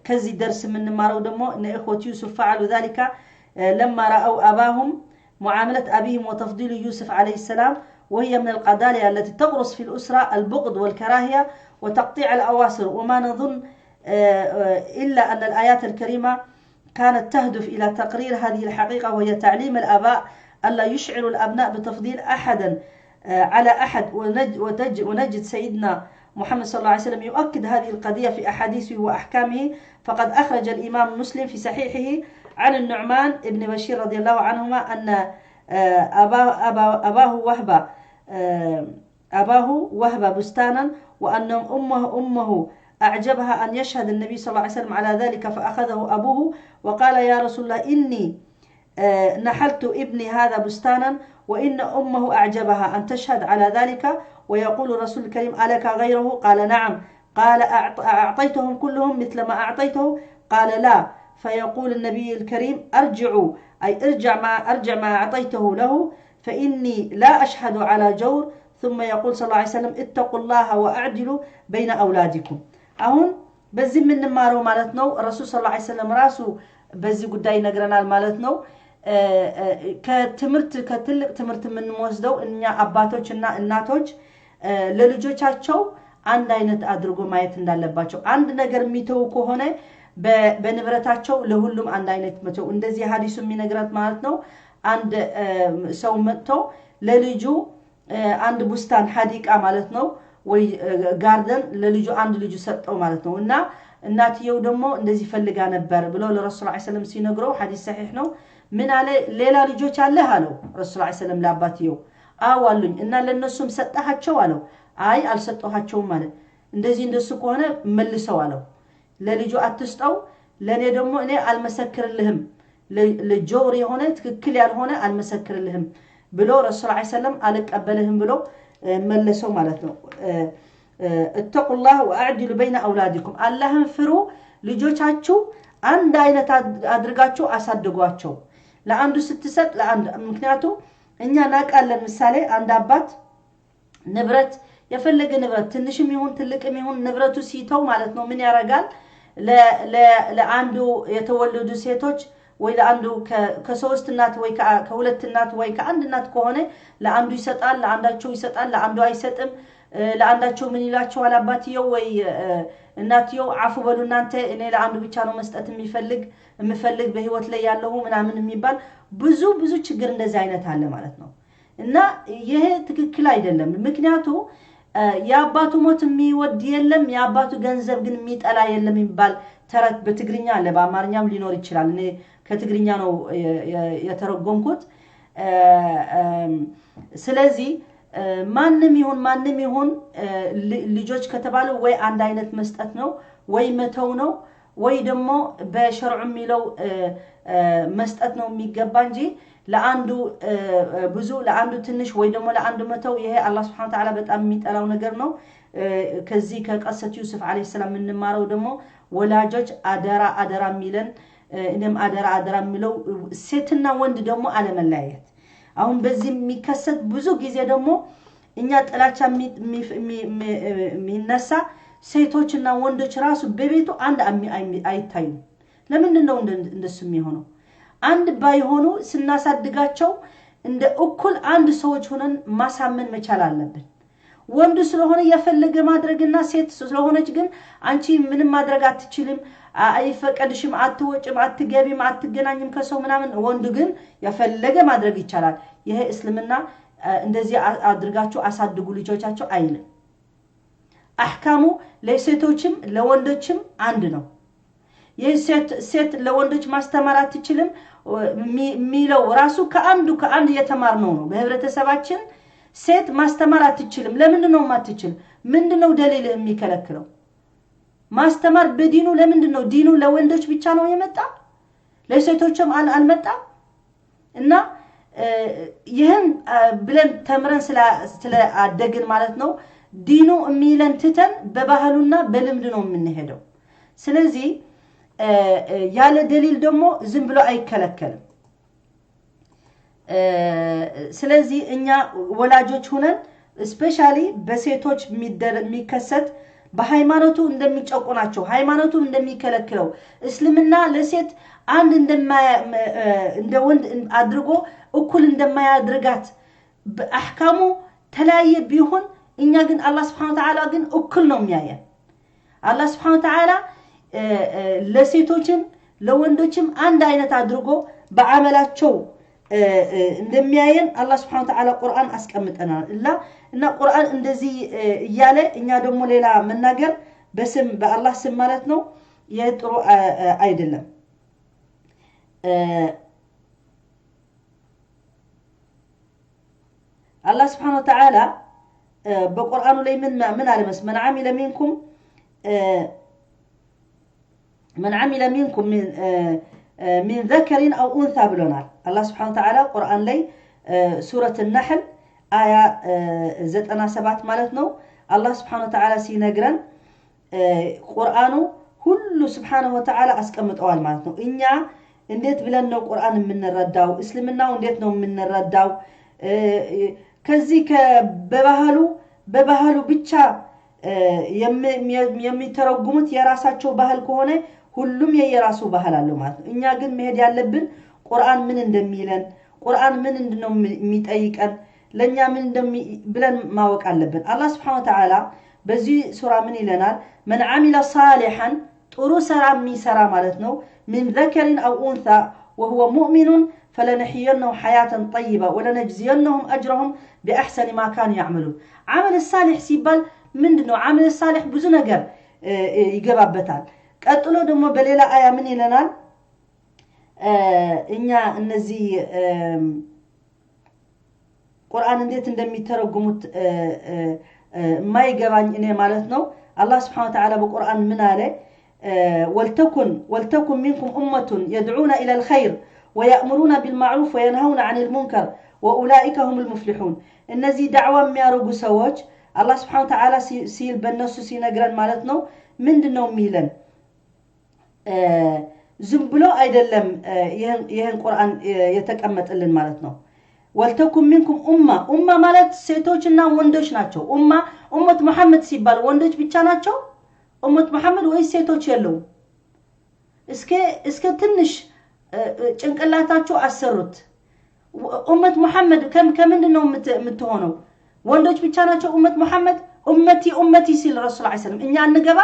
ከዚህ درس የምንማረው ደግሞ እخوት ዩሱፍ فعلوا ذلك لما راوا اباهم معامله ابيهم وتفضيل يوسف عليه السلام وهي من القضايا التي تغرس في الاسره البغض والكراهيه وتقطيع الاواصر وما نظن إلا أن الآيات الكريمة كانت تهدف إلى تقرير هذه الحقيقة وهي تعليم الآباء ألا يشعروا الأبناء بتفضيل أحدا على أحد ونجد سيدنا محمد صلى الله عليه وسلم يؤكد هذه القضية في أحاديثه وأحكامه فقد أخرج الإمام مسلم في صحيحه عن النعمان ابن بشير رضي الله عنهما أن أباه وهب بستانا وأن أمه أعجبها أن يشهد النبي صلى الله عليه وسلم على ذلك فأخذه أبوه وقال يا رسول الله إني نحلت ابني هذا بستانا وإن أمه أعجبها أن تشهد على ذلك ويقول الرسول الكريم ألك غيره قال نعم قال أعطيتهم كلهم مثل ما أعطيته قال لا فيقول النبي الكريم أرجع ما أعطيته له فإني لا أشهد على جور ثم يقول صلى الله عليه وسلم اتقوا الله وأعدلوا بين أولادكم አሁን በዚህ ምንማረው ማለት ነው ረሱል ሰለላሁ ዐለይሂ ወሰለም ራሱ በዚህ ጉዳይ ነግረናል ማለት ነው ከትልቅ ትምርት ምንወስደው እኛ አባቶችና እናቶች ለልጆቻቸው አንድ አይነት አድርጎ ማየት እንዳለባቸው አንድ ነገር የሚተው ከሆነ በንብረታቸው ለሁሉም አንድ አይነት መተው እንደዚህ ሐዲሱ የሚነግራት ማለት ነው አንድ ሰው መጥቶ ለልጁ አንድ ቡስታን ሐዲቃ ማለት ነው ወይ ጋርደን ለልጁ አንድ ልጁ ሰጠው ማለት ነው እና እናትየው ደግሞ እንደዚህ ፈልጋ ነበር ብሎ ለረሱል ሰለላሁ ዐለይሂ ወሰለም ሲነግረው ሐዲስ ሰሂህ ነው ምን አለ ሌላ ልጆች አለ አለው ረሱል ሰለላሁ ዐለይሂ ወሰለም ለአባትየው አዋሉኝ እና ለነሱም ሰጣቸው አለው አይ አልሰጣቸውም ማለት እንደሱ ከሆነ መልሰው አለው ለልጁ አትስጠው ለኔ ደግሞ እኔ አልመሰክርልህም ለጆር የሆነ ትክክል ያልሆነ አልመሰክርልህም ብሎ ረሱል ሰለላሁ ዐለይሂ ወሰለም አልቀበልህም ብሎ መለሰው ማለት ነው اتقوا الله واعدلوا بين اولادكم اللهم فروا ልጆቻችሁ አንድ አይነት አድርጋችሁ አሳድጓቸው ለአንዱ ስትሰጥ ለአንድ ምክንያቱም እኛ ናቃለን ምሳሌ አንድ አባት ንብረት የፈለገ ንብረት ትንሽም ይሁን ትልቅም ይሁን ንብረቱ ሲተው ማለት ነው ምን ያረጋል ለአንዱ የተወለዱ ሴቶች ወይ ለአንዱ ከሶስት እናት ወይ ከሁለት እናት ወይ ከአንድ እናት ከሆነ ለአንዱ ይሰጣል ለአንዳቸው ይሰጣል ለአንዱ አይሰጥም ለአንዳቸው ምን ይላቸዋል አባትየው ወይ እናትየው አፉ በሉ እናንተ እኔ ለአንዱ ብቻ ነው መስጠት የምፈልግ በህይወት ላይ ያለው ምናምን የሚባል ብዙ ችግር እንደዚህ አይነት አለ ማለት ነው እና ይሄ ትክክል አይደለም ምክንያቱም ያባቱ ሞት የሚወድ የለም ያባቱ ገንዘብ ግን የሚጠላ የለም ይባል ተረት በትግርኛ አለ በአማርኛም ሊኖር ይችላል እኔ ከትግርኛ ነው የተረጎምኩት ስለዚህ ማንንም ይሁን ልጆች ከተባለ ወይ አንድ አይነት መስጠት ነው ወይ መተው ነው ወይ ደግሞ በሸርዑ የሚለው መስጠት ነው የሚገባ እንጂ ለአንዱ ብዙ ለአንዱ ትንሽ ወይ ደግሞ ለአንዱ መተው ይሄ አላህ Subhanahu Wa Ta'ala በጣም የሚጠላው ነገር ነው ከዚህ ከቀሰት ዩሱፍ አለይሂ ሰላም እንማረው ደግሞ ወላጆች አደራ የሚለን እነም አደራ የሚለው ሴትና ወንድ ደግሞ አለመለያየት አሁን በዚህ የሚከሰት ብዙ ጊዜ ደግሞ እኛ ጥላቻ የሚነሳ ሴቶችና ወንዶች ራሱ በቤቱ አንድ አይታዩ ለምን ነው እንደሱ የሚሆነው አንድ ባይሆኑ ስናሳድጋቸው እንደ እኩል አንድ ሰዎች ሆነን ማሳመን መቻል አለብን ወንድ ስለሆነ ያፈለገ ማድረግና ሴት ስለሆነች ግን አንቺ ምንም ማድረግ አትችልም አይፈቀድሽም አትወጭም አትገቢም አትገናኝም ከሰው ምናምን ወንድ ግን ያፈለገ ማድረግ ይቻላል ይሄ እስልምና እንደዚህ አድርጋችሁ አሳድጉ ልጆቻችሁ አይልም አህካሙ ለሴቶችም ለወንዶችም አንድ ነው የሴት ለወንዶች ማስተማር አትችልም ሚለው ራሱ ከአንድ የተማርነው ነው በህብረተሰባችን ሴት ማስተማር አትችልም ለምን ነው ማትችል ምንድነው ደሊል የሚከለክለው ማስተማር በዲኑ ለምን ነው ዲኑ ለወንዶች ብቻ ነው የመጣ ለሴቶችም አልመጣ እና ይሄን ብለን ተምረን ስለ አደግን ማለት ነው ዲኑ የሚለን ትተን በባህሉና በልምድ ነው የምንሄደው ስለዚህ ያለ ደሊል ደግሞ ዝም ብሎ አይከለከልም ስለዚህ እኛ ወላጆች ሆነን ስፔሻሊ በሴቶች የሚከሰት በሃይማኖቱ እንደሚጨቆናቸው ሃይማኖቱ እንደሚከለክለው እስልምና ለሴት አንድ እንደወንድ አድርጎ እኩል እንደማያድርጋት በአህካሙ ተለያየ ቢሆን እኛ ግን አላህ Subhanahu Wa Ta'ala ግን እኩል ነው የሚያየን አላህ Subhanahu Wa Ta'ala ለሴቶችም ለወንዶችም አንድ አይነት አድርጎ በአመላቸው እንደሚያየን አላህ Subhanahu Wa Ta'ala ቁርአን አስቀምጠናል እና ቁርአን እንደዚህ እያለ እኛ ደግሞ ሌላ መናገር በስም በአላህ ስም ማለት ነው የጥሩ አይደለም አላህ Subhanahu Wa Ta'ala በቁርአኑ ላይ ምን አለ من عمل منكم من ذكر أو أنثى بلونال الله سبحانه وتعالى قرآن لي سورة النحل آية 97 مالتنا الله سبحانه وتعالى سينقرن قرآنه كل سبحانه وتعالى أسكمت أول مالتنا إنيا انديت بلنو قرآن من الرداو اسلمنا وانديتنا من الرداو كذيك ببهالو بيتشا የሚተረጉሙት የራሳቸው ባህል ከሆነ ሁሉም የየራሱ ባህል አለው ማለት ነው እኛ ግን መሄድ ያለብን ቁርአን ምን እንደሚለን ቁርአን ምን እንደው የሚጠይቀን ለኛ ምን እንደሚብለን ማወቅ አለብን አላህ Subhanahu Wa Ta'ala በዚህ ሱራ ምን ይለናል من عمل صالحا ጥሩ ስራ የሚሰራ ማለት ነው من ذكر أو أنثى وهو مؤمن فلنحيينه حياة طيبة ولنجزينهم أجرهم بأحسن ما كانوا يعملون عمل الصالح ሲባል ምንድነው عمل الصالح ብዙ ነገር ይገባበታል ቀጥሎ ደግሞ በሌላ አያ ምን ይለናል እኛ እነዚህ ቁርአን እንዴት እንደሚተረጉሙት ማይገባኝ እኔ ማለት ነው አላህ Subhanahu Wa Ta'ala በቁርአን ምን አለ ولتكن منكم أمة يدعون إلى الخير ويأمرون بالمعروف وينهون عن المنكر وأولئك هم المفلحون እነዚህ دعوة የሚያረጉ ሰዎች الله سبحانه وتعالى ሲል በእነሱ ሲነግረን ማለት ነው ምንድነው የሚለን ዝም ብሎ አይደለም ይሄን ቁርአን የተቀመጠልን ማለት ነው ወልተኩም ሚንኩም ኡማ ማለት ሴቶችና ወንዶች ናቸው ኡመት መሐመድ ሲባል ወንዶች ብቻ ናቸው ኡመት መሐመድ ወይ ሴቶች የለው እስከ ትንሽ ጭንቅላታቸው አሰሩት ኡመት መሐመድ ከምንድነው የምትሆነው ወንዶች ብቻ ናቸው ኡመት መሐመድ ኡመቲ ሲል ረሱል ሰለላሁ ዐለይሂ ወሰለም እኛ አንገባ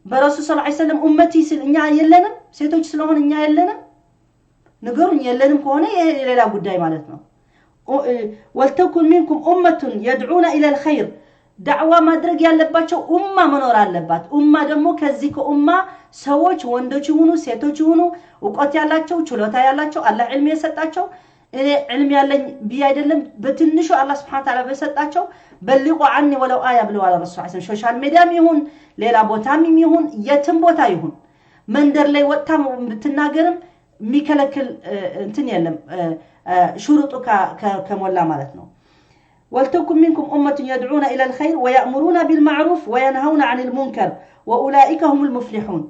በረሱል ሰለላሁ ዐለይሂ ወሰለም ኡመቲ ሲል እኛ የለንም ሴቶች ስለሆነ እኛ የለንም ነገሩን የለንም ከሆነ ሌላ ጉዳይ ማለት ነው ወልተኩን ሚንኩም ኡመቱን يدعون الى الخير ዳዕዋ ማድረግ ያለባቸው ኡማ መኖር አለባት ኡማ ደግሞ ከዚህ ከኡማ ሰዎች ወንዶች ይሁኑ ሴቶች ይሁኑ ዕውቀት ያላቸው ችሎታ ያላቸው አላህ ዕልም የሰጣቸው እኔ ዕልም ያለኝ ቢይ አይደለም በትንሹ አላህ Subhanahu Wa Ta'ala በሰጣቸው በልቁ عني ወለው አያ ብለዋል ረሱል ሰለላሁ ዐለይሂ ወሰለም ሶሻል ሚዲያም ይሁን ሌላ ቦታም ይሁን የትም ቦታ ይሁን መንደር ላይ ወጣም ብትናገርም ሚከለክል እንትን የለም شروط كمولا مالتنا ولتكن منكم أمة يدعون إلى الخير ويأمرون بالمعروف وينهون عن المنكر وأولئك هم المفلحون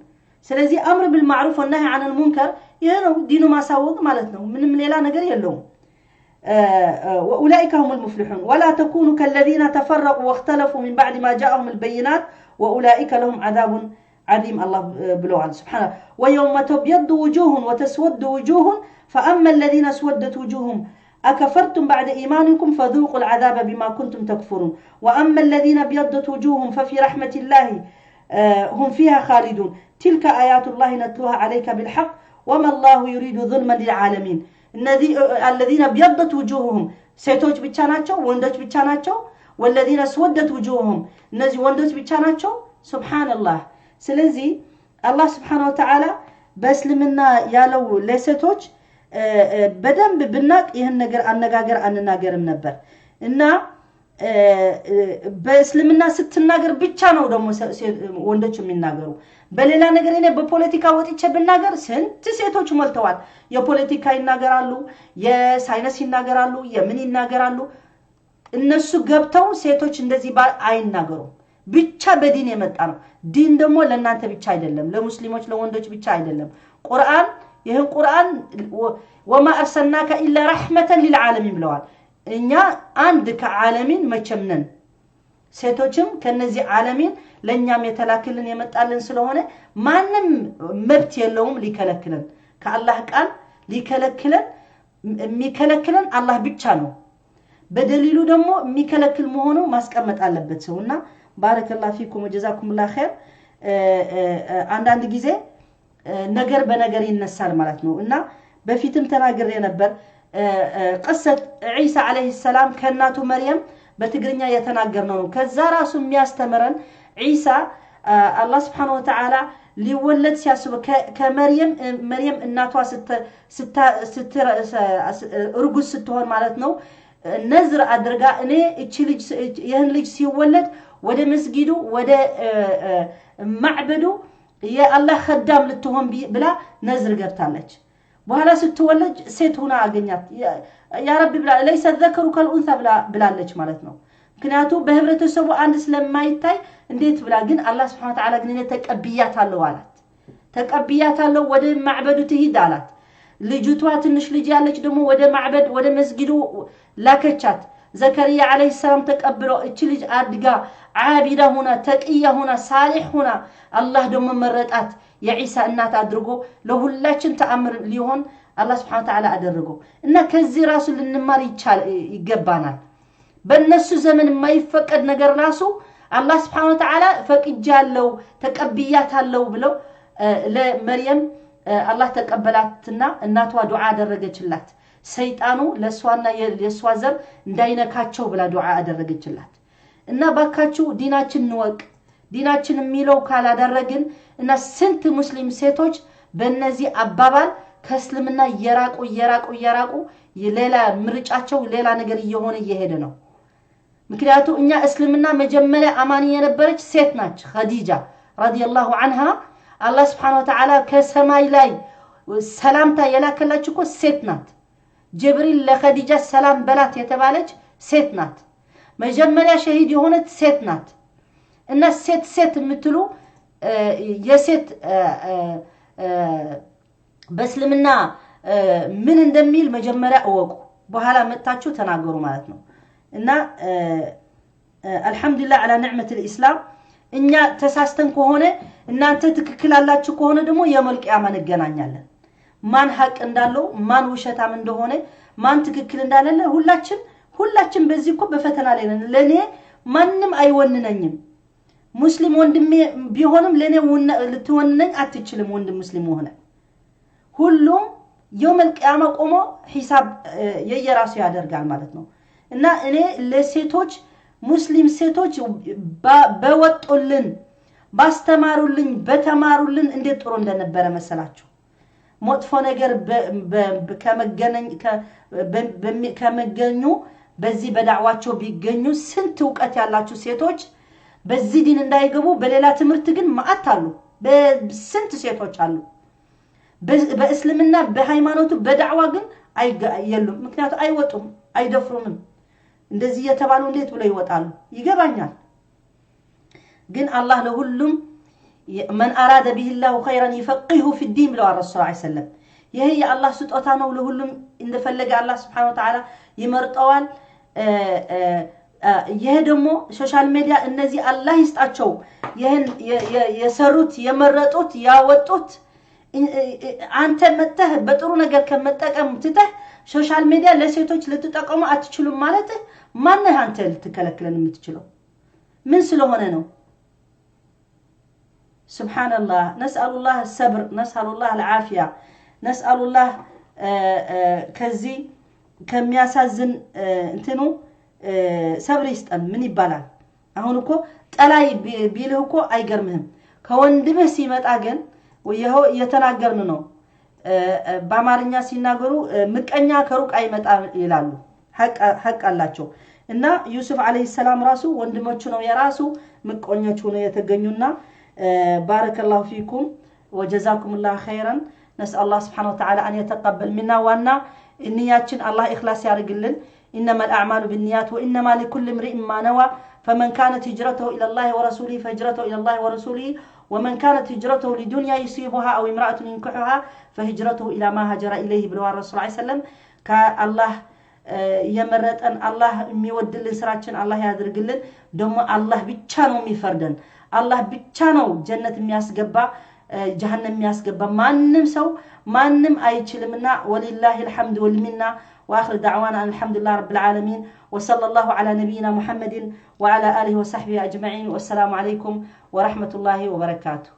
سلازي أمر بالمعروف والنهي عن المنكر يهنو دينو ما ساوق مالتنا من لا نقر يلوم وأولئك هم المفلحون ولا تكونوا كالذين تفرقوا واختلفوا من بعد ما جاءهم البينات وأولئك لهم عذاب عظيم الله بلوعا سبحانه ويوم تبيض وجوه وتسود وجوه فأما الذين اسودت وجوههم أكفرتم بعد إيمانكم فذوقوا العذاب بما كنتم تكفرون وأما الذين ابيضت وجوههم ففي رحمة الله هم فيها خالدون تلك آيات الله نتلوها عليك بالحق وما الله يريد ظلما للعالمين الذين ابيضت وجوههم سيتوج بتشاناتشو وندوج بتشاناتشو والذين اسودت وجوههم نزي وندوج بتشاناتشو سبحان الله سلزي الله سبحانه وتعالى بسلمنا يالو لسيتوج በደንብ ብናቅ ይሄን ነገር አነጋገር አንናገርም ነበር እና በእስልምና ስትናገር ብቻ ነው ደግሞ ወንዶች የሚናገሩ በሌላ ነገር እኔ በፖለቲካ ወጥቼ ብናገር ስንት ሴቶች ሞልተዋል የፖለቲካ ይናገራሉ የሳይንስ ይናገራሉ የምን ይናገራሉ እነሱ ገብተው ሴቶች እንደዚህ አይናገሩ ብቻ በዲን የመጣ ነው ዲን ደግሞ ለእናንተ ብቻ አይደለም ለሙስሊሞች ለወንዶች ብቻ አይደለም ቁርአን ይሄ ቁርአን وما ارسلناك الا رحمه للعالمين ብለዋል እኛ አንድ ከዓለሚን መቸምነን ሴቶችም ከነዚህ ዓለሚን ለኛም የተላከልን የመጣልን ስለሆነ ማንም መብት የለውም ሊከለክለን ከአላህ ቃል ሊከለክለን የሚከለክለን አላህ ብቻ ነው በደሊሉ ደግሞ የሚከለክል መሆኑ ማስቀመጥ አለበት ሰውና ባረከላሁ ፊኩም ወጀዛኩሙላህ ኸይር አንዳንድ ጊዜ ነገር በነገር ይነሳል ማለት ነው እና በፊትም ተናግሬ ነበር قصه عيسى عليه السلام ከናቱ መርየም በትግርኛ የተናገርነው ነው ከዛ ራሱ የሚያስተምረን ዒሳ አላህ Subhanahu Wa Ta'ala ሊወለድ ሲያስብ ከመርየም እናቷ እርጉዝ ስትሆን ማለት ነው ነዝር አድርጋ እኔ እቺ ልጅ ይሄን ልጅ ሲወለድ ወደ መስጊዱ ወደ ማዕበዱ የአላህ خدام ልትሆን ብላ ነዝር ገብታለች በኋላ ስትወለድ ሴት ሆና አገኛት ያ ረቢ ብላ ليس الذكر كالانثى ብላለች ማለት ነው ምክንያቱም በህብረተሰቡ አንድ ስለማይታይ እንዴት ብላ ግን አላህ Subhanahu Wa Ta'ala ግን ተቀብያታለሁ አላት ተቀብያታለሁ ወደ ማዕበዱ ትሂድ አላት ልጅቷ ትንሽ ልጅ ያለች ደግሞ ወደ ማዕበድ ወደ መስጊዱ ላከቻት ዘከሪያ አለይሂ ሰላም ተቀብሎ እቺ ልጅ አድጋ ዓቢዳ ሆና ተቂያ ሆና ሳሊህ ሆና አላህ ደግሞ መረጣት የዒሳ እናት አድርጎ ለሁላችን ተአምር ሊሆን አላህ Subhanahu Wa Ta'ala አደረገው እና ከዚህ ራሱ ልንማር ይገባናል በእነሱ ዘመን የማይፈቀድ ነገር ራሱ አላህ Subhanahu Wa Ta'ala ፈቅጃለሁ ተቀብያታለሁ ብለው ለመርየም አላህ ተቀበላትና እናቷ ዱዓ አደረገችላት ሰይጣኑ ለሷና የሷ ዘር እንዳይነካቸው ብላ ዱዓ አደረገችላት እና ባካችሁ ዲናችን ንወቅ ዲናችን የሚለው ካላደረግን እና ስንት ሙስሊም ሴቶች በእነዚህ አባባል ከእስልምና የራቁ ሌላ ምርጫቸው ሌላ ነገር እየሆነ እየሄደ ነው ምክንያቱም እኛ እስልምና መጀመሪያ አማኒ የነበረች ሴት ናች ኸዲጃ ረዲየላሁ ዐንሃ አላህ Subhanahu Wa Ta'ala ከሰማይ ላይ ሰላምታ የላከላችሁ እኮ ሴት ናት ጅብሪል ለኸዲጃ ሰላም በላት የተባለች ሴት ናት መጀመሪያ ሸሂድ የሆነች ሴት ናት እና ሴት የምትሉ የሴት በእስልምና ምን እንደሚል መጀመሪያ እወቁ በኋላ መጣችሁ ተናገሩ ማለት ነው እና አልহামዱሊላህ على نعمة الاسلام እኛ ተሳስተን ከሆነ እናንተ ትክክል አላችሁ ከሆነ ደግሞ የመል ቂያማ እንገናኛለን ማን ሐቅ እንዳለው ማን ውሸታም እንደሆነ ማን ትክክል እንዳለ ሁላችን በዚህ እኮ በፈተና ላይ ነን ለኔ ማንንም አይወንነኝም ሙስሊም ወንድሜ ቢሆንም ለኔ ልትወንነኝ አትችልም ወንድም ሙስሊም ሆነ ሁሉም የመል ቂያማ ቆሞ ሒሳብ የየራሱ ያደርጋል ማለት ነው እና እኔ ለሴቶች ሙስሊም ሴቶች በወጡልን ባስተማሩልን በተማሩልን እንዴት ጥሩ እንደነበረ መሰላችሁ ሞጥፎ ነገር ከመገኙ በዚህ በዳዕዋቸው ቢገኙ ስንት ዕውቀት ያላችሁ ሴቶች በዚህ ዲን እንዳይገቡ በሌላ ትምህርት ግን ማአታሉ በስንት ሴቶች አሉ በእስልምና በሃይማኖቱ በዳዕዋ ግን አይየሉም ምክንያቱም አይወጡም አይደፍሩም እንደዚህ የተባሉ እንዴት ብለው ይወጣሉ ይገባኛል ግን አላህ ለሁሉም من أراد به الله خيرا يفقهه في الدين بلو الرسول صلى الله عليه وسلم يهي الله سبحانه ነው ለሁሉም እንደፈለገ አላህ Subhanahu Wa Ta'ala ይመርጠዋል ይሄ ደግሞ ሶሻል ሚዲያ እነዚህ አላህ ይስጣቸው ይሄን የሰሩት የመረጡት ያወጡት አንተ መተህ በጥሩ ነገር ከመጠቀም ትተህ ሶሻል ሚዲያ ለሴቶች ልትጠቀሙ አትችሉም ማለት ማን ነህ አንተ ልትከለክለን የምትችለው ምን ስለሆነ ነው سبحان الله نسأل الله الصبر نسأل الله العافية نسأل الله كزي كم ياسازن انتنو صبر يسطن من يبالال አሁን እኮ ጠላይ ቢልህ እኮ አይገርምህም ከወንድምህ ሲመጣ ግን ወየው የተናገርን ነው በአማርኛ ሲናገሩ ምቀኛ ከሩቅ አይመጣ ይላሉ ሐቅ አላቸው እና ዩሱፍ አለይሂ ሰላም ራሱ ወንድሞቹ ነው የራሱ ምቀኞቹ ነው የተገኙና بارك الله فيكم وجزاكم الله خيرا نسأل الله سبحانه وتعالى أن يتقبل منا وأن النياتنا الله إخلاص يارجلن إنما الأعمال بالنيات وإنما لكل امرئ ما نوى فمن كانت هجرته إلى الله ورسوله فهجرته إلى الله ورسوله ومن كانت هجرته لدنيا يصيبها أو امرأة ينكحها فهجرته إلى ما هاجر إليه بالوار الرسول صلى الله عليه وسلم كالله يمرت أن الله ميودل سراتشن الله يادرجلن دم الله بيتشانو ميفردن الله بيتشانو جنة مياسقبا جهنم مياسقبا مانم أيتشلمنا ولله الحمد والمنة وآخر دعوانا أن الحمد لله رب العالمين وصلى الله على نبينا محمد وعلى آله وصحبه أجمعين والسلام عليكم ورحمة الله وبركاته